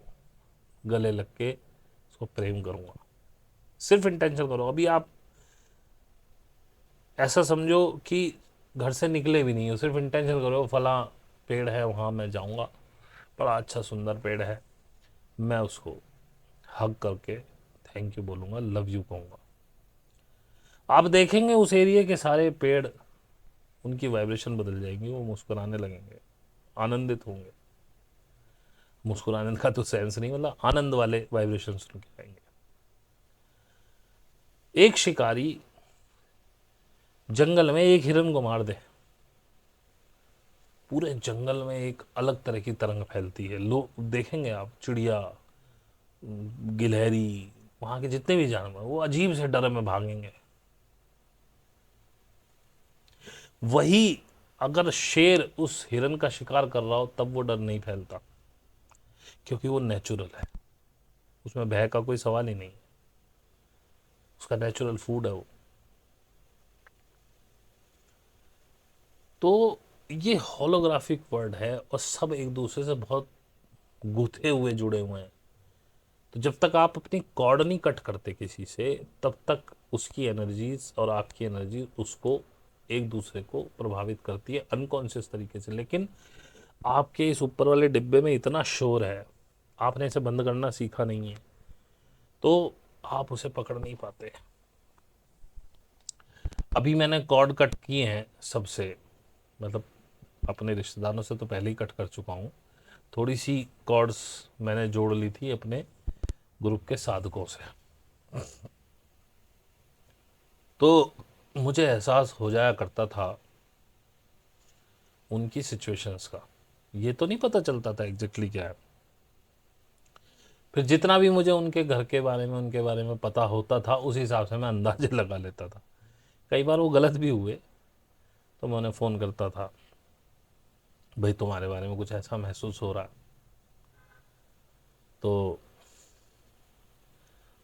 गले लग के इसको प्रेम करूंगा। सिर्फ इंटेंशन करो। अभी आप ऐसा समझो कि घर से निकले भी नहीं हो, सिर्फ इंटेंशन करो फला पेड़ है वहाँ मैं जाऊँगा, बड़ा अच्छा सुंदर पेड़ है, मैं उसको हग करके थैंक यू बोलूँगा, लव यू कहूँगा। आप देखेंगे उस एरिया के सारे पेड़, उनकी वाइब्रेशन बदल जाएंगी, वो मुस्कुराने लगेंगे, आनंदित होंगे। मुस्कुराने का तो सेंस नहीं, मतलब आनंद वाले वाइब्रेशन सुन के आएंगे। एक शिकारी जंगल में एक हिरन को मार दे, पूरे जंगल में एक अलग तरह की तरंग फैलती है। लोग देखेंगे, आप चिड़िया, गिलहरी, वहां के जितने भी जानवर, वो अजीब से डर में भागेंगे। वही अगर शेर उस हिरन का शिकार कर रहा हो तब वो डर नहीं फैलता, क्योंकि वो नेचुरल है, उसमें भय का कोई सवाल ही नहीं, उसका नेचुरल फूड है वो। तो ये होलोग्राफिक वर्ल्ड है और सब एक दूसरे से बहुत गुथे हुए जुड़े हुए हैं। तो जब तक आप अपनी कॉर्ड नहीं कट करते किसी से, तब तक उसकी एनर्जीज और आपकी एनर्जी उसको एक दूसरे को प्रभावित करती है अनकॉन्शियस तरीके से। लेकिन आपके इस ऊपर वाले डिब्बे में इतना शोर है, आपने इसे बंद करना सीखा नहीं है, तो आप उसे पकड़ नहीं पाते। अभी मैंने कॉर्ड कट किए हैं सबसे, मतलब अपने रिश्तेदारों से तो पहले ही कट कर चुका हूँ। थोड़ी सी कॉर्ड्स मैंने जोड़ ली थी अपने ग्रुप के साधकों से। तो मुझे एहसास हो जाया करता था उनकी सिचुएशंस का, ये तो नहीं पता चलता था एग्जैक्टली क्या है। फिर जितना भी मुझे उनके घर के बारे में, उनके बारे में पता होता था, उस हिसाब से मैं अंदाजे लगा लेता था। कई बार वो गलत भी हुए, तो मैं उन्हें फ़ोन करता था, भाई तुम्हारे बारे में कुछ ऐसा महसूस हो रहा है। तो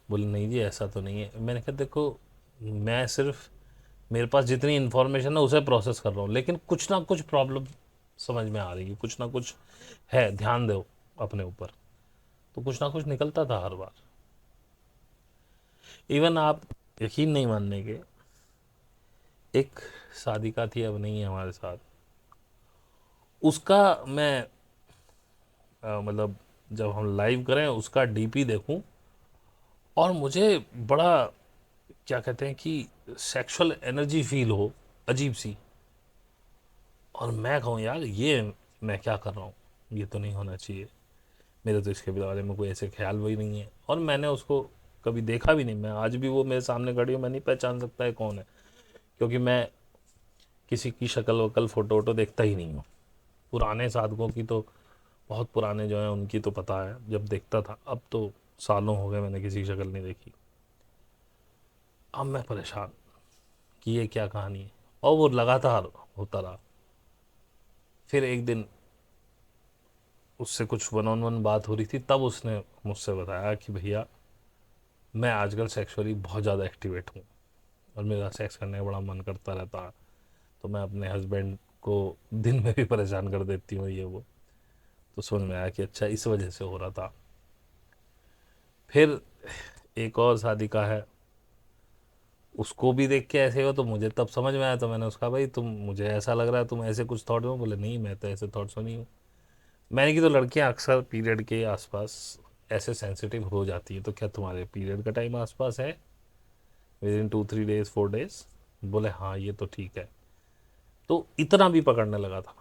बोले नहीं जी ऐसा तो नहीं है। मैंने कहा देखो, मैं सिर्फ, मेरे पास जितनी इन्फॉर्मेशन है उसे प्रोसेस कर रहा हूँ, लेकिन कुछ ना कुछ प्रॉब्लम समझ में आ रही है, कुछ ना कुछ है, ध्यान दो अपने ऊपर। तो कुछ ना कुछ निकलता था हर बार। इवन आप यकीन नहीं मानने के, एक साधिका थी, अब नहीं है हमारे साथ, उसका मैं मतलब जब हम लाइव करें उसका डीपी देखूं और मुझे बड़ा, क्या कहते हैं कि सेक्सुअल एनर्जी फील हो अजीब सी, और मैं कहूँ यार ये मैं क्या कर रहा हूँ, ये तो नहीं होना चाहिए, मेरे तो इसके बारे में कोई ऐसे ख्याल वही नहीं है। और मैंने उसको कभी देखा भी नहीं, मैं आज भी वो मेरे सामने खड़ी हूँ, मैं नहीं पहचान सकता है कौन है, क्योंकि मैं किसी की शक्ल वकल फ़ोटो वोटो देखता ही नहीं हूँ। पुराने साधकों की तो, बहुत पुराने जो हैं उनकी तो पता है, जब देखता था, अब तो सालों हो गए मैंने किसी की शक्ल नहीं देखी। अब मैं परेशान कि ये क्या कहानी है, और वो लगातार होता रहा। फिर एक दिन उससे कुछ वन ऑन वन बात हो रही थी, तब उसने मुझसे बताया कि भैया मैं आजकल सेक्सुअली बहुत ज़्यादा एक्टिवेट हूँ और मेरा सेक्स करने का बड़ा मन करता रहता है, तो मैं अपने हस्बैंड को दिन में भी परेशान कर देती हूँ, ये वो। तो समझ में आया कि अच्छा इस वजह से हो रहा था। फिर एक और शादी का है, उसको भी देख के ऐसे हो, तो मुझे तब समझ में आया, तो मैंने उसका, भाई तुम, मुझे ऐसा लग रहा है तुम ऐसे कुछ थॉट में। बोले नहीं मैं तो ऐसे थॉट्स में नहीं हूँ। मैंने की तो लड़कियां अक्सर पीरियड के आसपास ऐसे सेंसिटिव हो जाती है, तो क्या तुम्हारे पीरियड का टाइम आसपास है, विद इन 2-3 डेज 4 डेज? बोले हाँ ये तो ठीक है। तो इतना भी पकड़ने लगा था,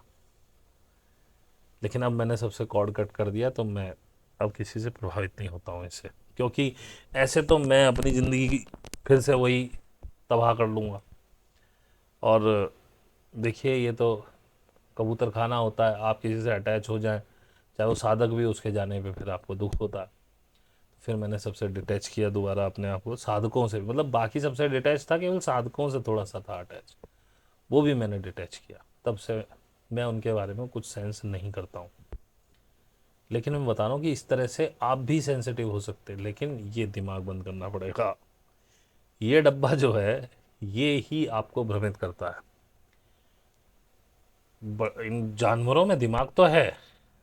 लेकिन अब मैंने सबसे कॉर्ड कट कर दिया, तो मैं अब किसी से प्रभावित नहीं होता हूँ इससे, क्योंकि ऐसे तो मैं अपनी ज़िंदगी फिर से वही तबाह कर लूँगा। और देखिए ये तो कबूतर खाना होता है, आप किसी से अटैच हो जाएं, चाहे वो साधक भी, उसके जाने पे फिर आपको दुख होता है। फिर मैंने सबसे डिटैच किया दोबारा अपने आप को, साधकों से, मतलब बाकी सबसे डिटैच था, केवल साधकों से थोड़ा सा था अटैच, वो भी मैंने डिटैच किया। तब से मैं उनके बारे में कुछ सेंस नहीं करता हूँ। लेकिन मैं बता रहा हूँ कि इस तरह से आप भी सेंसिटिव हो सकते हैं, लेकिन ये दिमाग बंद करना पड़ेगा। ये डब्बा जो है ये ही आपको भ्रमित करता है। इन जानवरों में दिमाग तो है,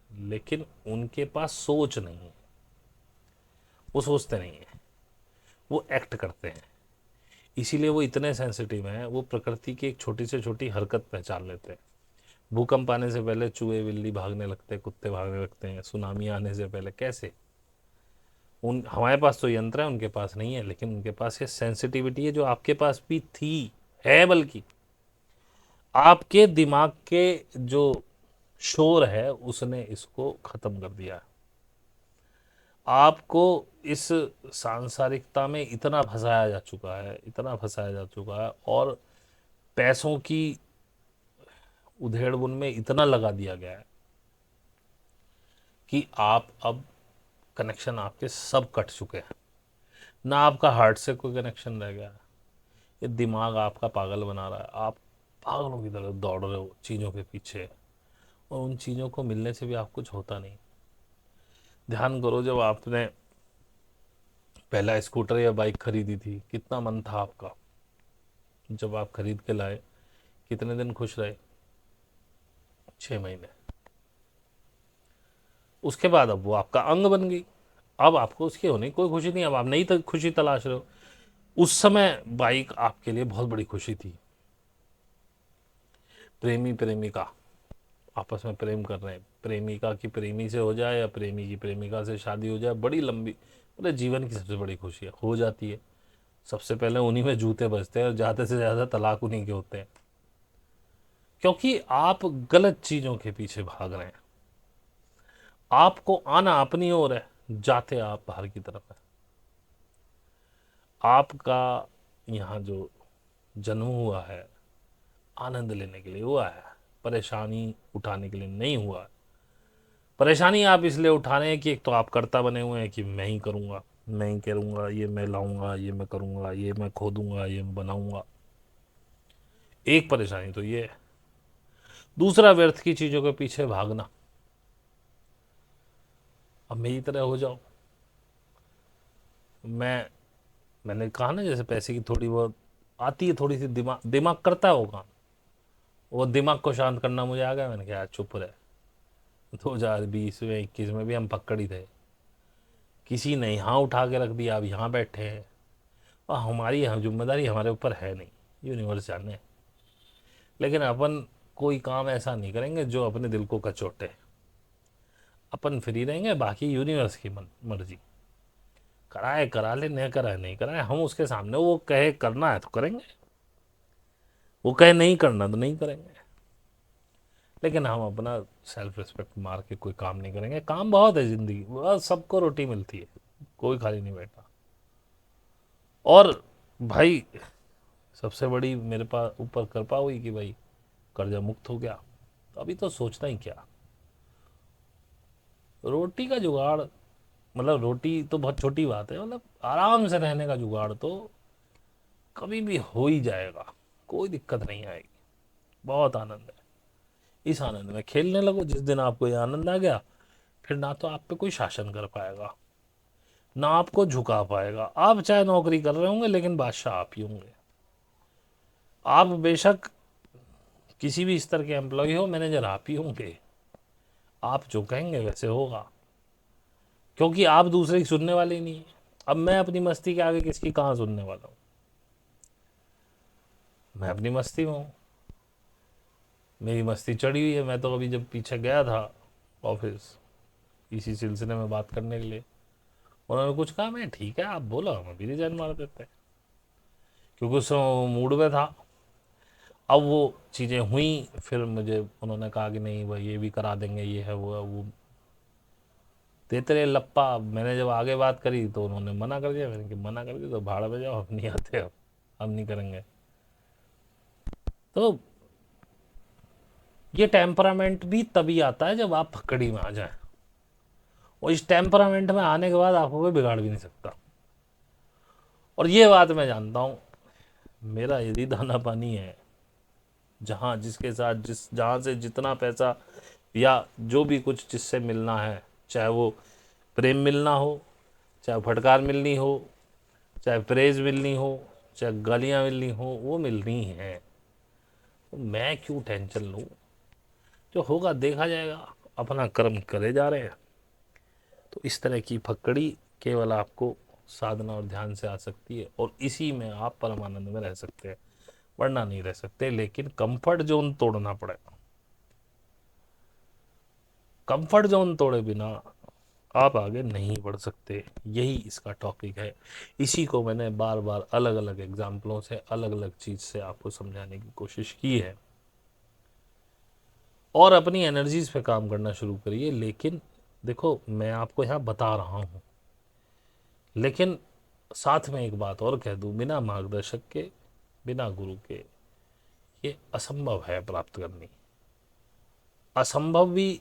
लेकिन उनके पास सोच नहीं है, वो सोचते नहीं है, वो एक्ट करते हैं। इसीलिए वो इतने सेंसिटिव हैं, वो प्रकृति की एक छोटी से छोटी हरकत पहचान लेते हैं। भूकंप आने से पहले चूहे बिल्ली भागने लगते हैं, कुत्ते भागने लगते हैं। सुनामी आने से पहले कैसे? उन हमारे पास तो यंत्र है, उनके पास नहीं है, लेकिन उनके पास ये सेंसिटिविटी है जो आपके पास भी थी, है। बल्कि आपके दिमाग के जो शोर है उसने इसको खत्म कर दिया। आपको इस सांसारिकता में इतना फंसाया जा चुका है, इतना फंसाया जा चुका है, और पैसों की उधेड़ बुन में इतना लगा दिया गया है कि आप अब कनेक्शन आपके सब कट चुके हैं। ना आपका हार्ट से कोई कनेक्शन रह गया है। ये दिमाग आपका पागल बना रहा है। आप पागलों की तरह दौड़ रहे हो चीज़ों के पीछे, और उन चीज़ों को मिलने से भी आप कुछ होता नहीं। ध्यान करो, जब आपने पहला स्कूटर या बाइक खरीदी थी, कितना मन था आपका? जब आप खरीद के लाए, कितने दिन खुश रहे? 6 महीने। उसके बाद अब वो आपका अंग बन गई। अब आपको उसकी होने की कोई खुशी नहीं, अब आप नई खुशी तलाश रहे हो। उस समय बाइक आपके लिए बहुत बड़ी खुशी थी। प्रेमी प्रेमिका आपस में प्रेम कर रहे हैं, प्रेमिका की प्रेमी से हो जाए या प्रेमी की प्रेमिका से शादी हो जाए, बड़ी लंबी, मतलब जीवन की सबसे बड़ी खुशी हो जाती है। सबसे पहले उन्हीं में जूते बजते हैं और ज़्यादा से ज़्यादा तलाक उन्हीं के होते हैं, क्योंकि आप गलत चीज़ों के पीछे भाग रहे हैं। आपको आना अपनी ओर है, जाते आप बाहर की तरफ है। आपका यहाँ जो जन्म हुआ है आनंद लेने के लिए हुआ है, परेशानी उठाने के लिए नहीं हुआ है। परेशानी आप इसलिए उठा रहे हैं कि एक तो आप कर्ता बने हुए हैं कि मैं ही करूँगा, मैं ही करूँगा, ये मैं लाऊंगा, ये मैं करूँगा, ये मैं खोदूंगा, ये मैं बनाऊंगा। एक परेशानी तो ये है। दूसरा, व्यर्थ की चीज़ों के पीछे भागना। अब मेरी तरह हो जाओ। मैंने कहा ना, जैसे पैसे की थोड़ी बहुत आती है, थोड़ी सी दिमाग दिमाग करता है वो काम। वो दिमाग को शांत करना मुझे आ गया। मैंने कहा यार चुप रहे। 2020 में 21 में भी हम पकड़ ही थे। किसी ने यहाँ उठा के रख दिया, अब यहाँ बैठे हैं, और हमारी यहाँ जिम्मेदारी हमारे ऊपर है नहीं, यूनिवर्स जाने। लेकिन अपन कोई काम ऐसा नहीं करेंगे जो अपने दिल को कचोटे। अपन फ्री रहेंगे, बाकी यूनिवर्स की मर्जी। कराए करा ले, नहीं कराए नहीं कराए, हम उसके सामने, वो कहे करना है तो करेंगे, वो कहे नहीं करना तो नहीं करेंगे। लेकिन हम अपना सेल्फ रिस्पेक्ट मार के कोई काम नहीं करेंगे। काम बहुत है ज़िंदगी, बस सबको रोटी मिलती है, कोई खाली नहीं बैठा। और भाई, सबसे बड़ी मेरे पास ऊपर कृपा हुई कि भाई कर्जा मुक्त हो गया। तो अभी तो सोचना ही क्या। रोटी का जुगाड़, मतलब रोटी तो बहुत छोटी बात है, मतलब आराम से रहने का जुगाड़ तो कभी भी हो ही जाएगा, कोई दिक्कत नहीं आएगी। बहुत आनंद है। इस आनंद में खेलने लगो। जिस दिन आपको ये आनंद आ गया, फिर ना तो आप पे कोई शासन कर पाएगा, ना आपको झुका पाएगा। आप चाहे नौकरी कर रहे होंगे, लेकिन बादशाह आप ही होंगे। आप बेशक किसी भी स्तर के एम्प्लॉय हो, मैनेजर आप ही होंगे। आप जो कहेंगे वैसे होगा, क्योंकि आप दूसरे की सुनने वाले ही नहीं है। अब मैं अपनी मस्ती के आगे किसकी कहाँ सुनने वाला हूँ? मैं अपनी मस्ती में हूँ, मेरी मस्ती चढ़ी हुई है। मैं तो अभी जब पीछे गया था ऑफिस इसी सिलसिले में बात करने के लिए, उन्होंने कुछ कहा, मैं ठीक है आप बोलो, हम भी रिजाइन मार देते हैं, क्योंकि उस मूड में था। अब वो चीज़ें हुई, फिर मुझे उन्होंने कहा कि नहीं भाई ये भी करा देंगे, ये है वो है, वो देते रहे लप्पा। मैंने जब आगे बात करी तो उन्होंने मना कर दिया। मैंने कि मना कर दिया तो भाड़ में जाओ, हम नहीं आते, अब हम नहीं करेंगे। तो ये टेम्परामेंट भी तभी आता है जब आप पकड़ी में आ जाए, और इस टेम्परामेंट में आने के बाद आपको कोई बिगाड़ भी नहीं सकता। और ये बात मैं जानता हूँ, मेरा यदि दाना पानी है, जहाँ जिसके साथ जहाँ से जितना पैसा या जो भी कुछ जिससे मिलना है, चाहे वो प्रेम मिलना हो, चाहे फटकार मिलनी हो, चाहे प्रेज मिलनी हो, चाहे गालियाँ मिलनी हो, वो मिलनी है। तो मैं क्यों टेंशन लूँ, जो होगा देखा जाएगा, अपना कर्म करे जा रहे हैं। तो इस तरह की फकड़ी केवल आपको साधना और ध्यान से आ सकती है, और इसी में आप परमानंद में रह सकते हैं, वरना नहीं रह सकते। लेकिन कंफर्ट जोन तोड़ना पड़ेगा। कंफर्ट जोन तोड़े बिना आप आगे नहीं बढ़ सकते। यही इसका टॉपिक है। इसी को मैंने बार बार अलग अलग एग्जाम्पलों से, अलग अलग चीज से आपको समझाने की कोशिश की है। और अपनी एनर्जीज पे काम करना शुरू करिए। लेकिन देखो, मैं आपको यहाँ बता रहा हूँ, लेकिन साथ में एक बात और कह दूँ, बिना मार्गदर्शक के, बिना गुरु के ये असंभव है प्राप्त करनी। असंभव भी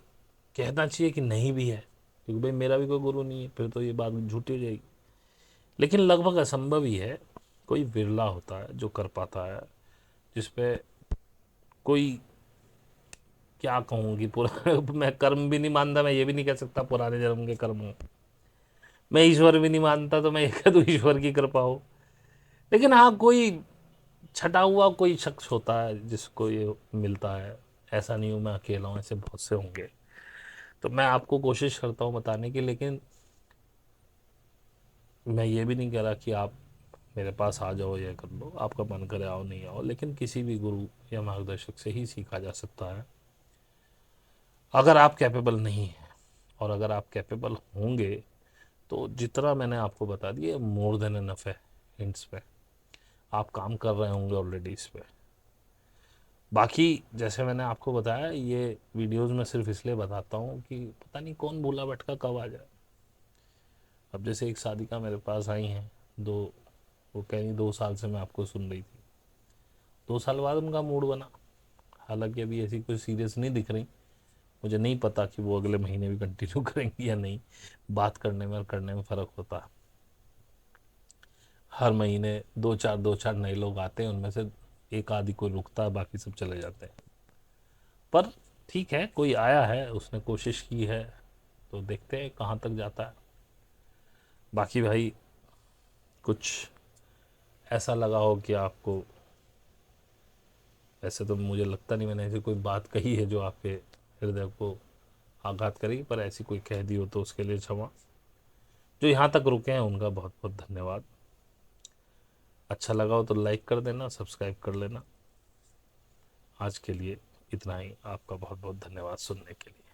कहना चाहिए कि नहीं भी है, क्योंकि भाई मेरा भी कोई गुरु नहीं है, फिर तो ये बात झूठी हो जाएगी। लेकिन लगभग असंभव ही है। कोई विरला होता है जो कर पाता है, जिसपे कोई, क्या कहूँ कि पूरा मैं कर्म भी नहीं मानता, मैं ये भी नहीं कह सकता पुराने जन्म के कर्म हो। मैं ईश्वर भी नहीं मानता, तो मैं ये कह दूँ ईश्वर की कृपा हो। लेकिन हाँ, कोई छटा हुआ कोई शख्स होता है जिसको ये मिलता है। ऐसा नहीं हूँ मैं अकेला हूँ, ऐसे बहुत से होंगे। तो मैं आपको कोशिश करता हूँ बताने की, लेकिन मैं ये भी नहीं कह रहा कि आप मेरे पास आ जाओ या कर लो, आपका मन करे आओ नहीं आओ। लेकिन किसी भी गुरु या मार्गदर्शक से ही सीखा जा सकता है, अगर आप कैपेबल नहीं हैं। और अगर आप कैपेबल होंगे तो जितना मैंने आपको बता दिया मोर देन एनफ है। हिंट्स पे आप काम कर रहे होंगे ऑलरेडी इस पे। बाकी जैसे मैंने आपको बताया, ये वीडियोस में सिर्फ इसलिए बताता हूँ कि पता नहीं कौन भूला भटका कब आ जाए। अब जैसे एक साधिका मेरे पास आई हैं, दो, वो कह रही 2 साल से मैं आपको सुन रही थी। 2 साल बाद उनका मूड बना। हालांकि अभी ऐसी कोई सीरियस नहीं दिख रही। मुझे नहीं पता कि वो अगले महीने भी कंटिन्यू करेंगी या नहीं। बात करने में और करने में फ़र्क होता है। हर महीने दो चार नए लोग आते हैं, उनमें से एक आदि कोई रुकता है, बाकी सब चले जाते हैं। पर ठीक है, कोई आया है, उसने कोशिश की है, तो देखते हैं कहाँ तक जाता है। बाकी भाई, कुछ ऐसा लगा हो कि आपको, वैसे तो मुझे लगता नहीं मैंने ऐसी कोई बात कही है जो आपके हृदय को आघात करेगी, पर ऐसी कोई कह दी हो तो उसके लिए क्षमा। जो यहाँ तक रुके हैं उनका बहुत बहुत धन्यवाद। अच्छा लगा हो तो लाइक कर देना, सब्सक्राइब कर लेना। आज के लिए इतना ही। आपका बहुत बहुत धन्यवाद सुनने के लिए।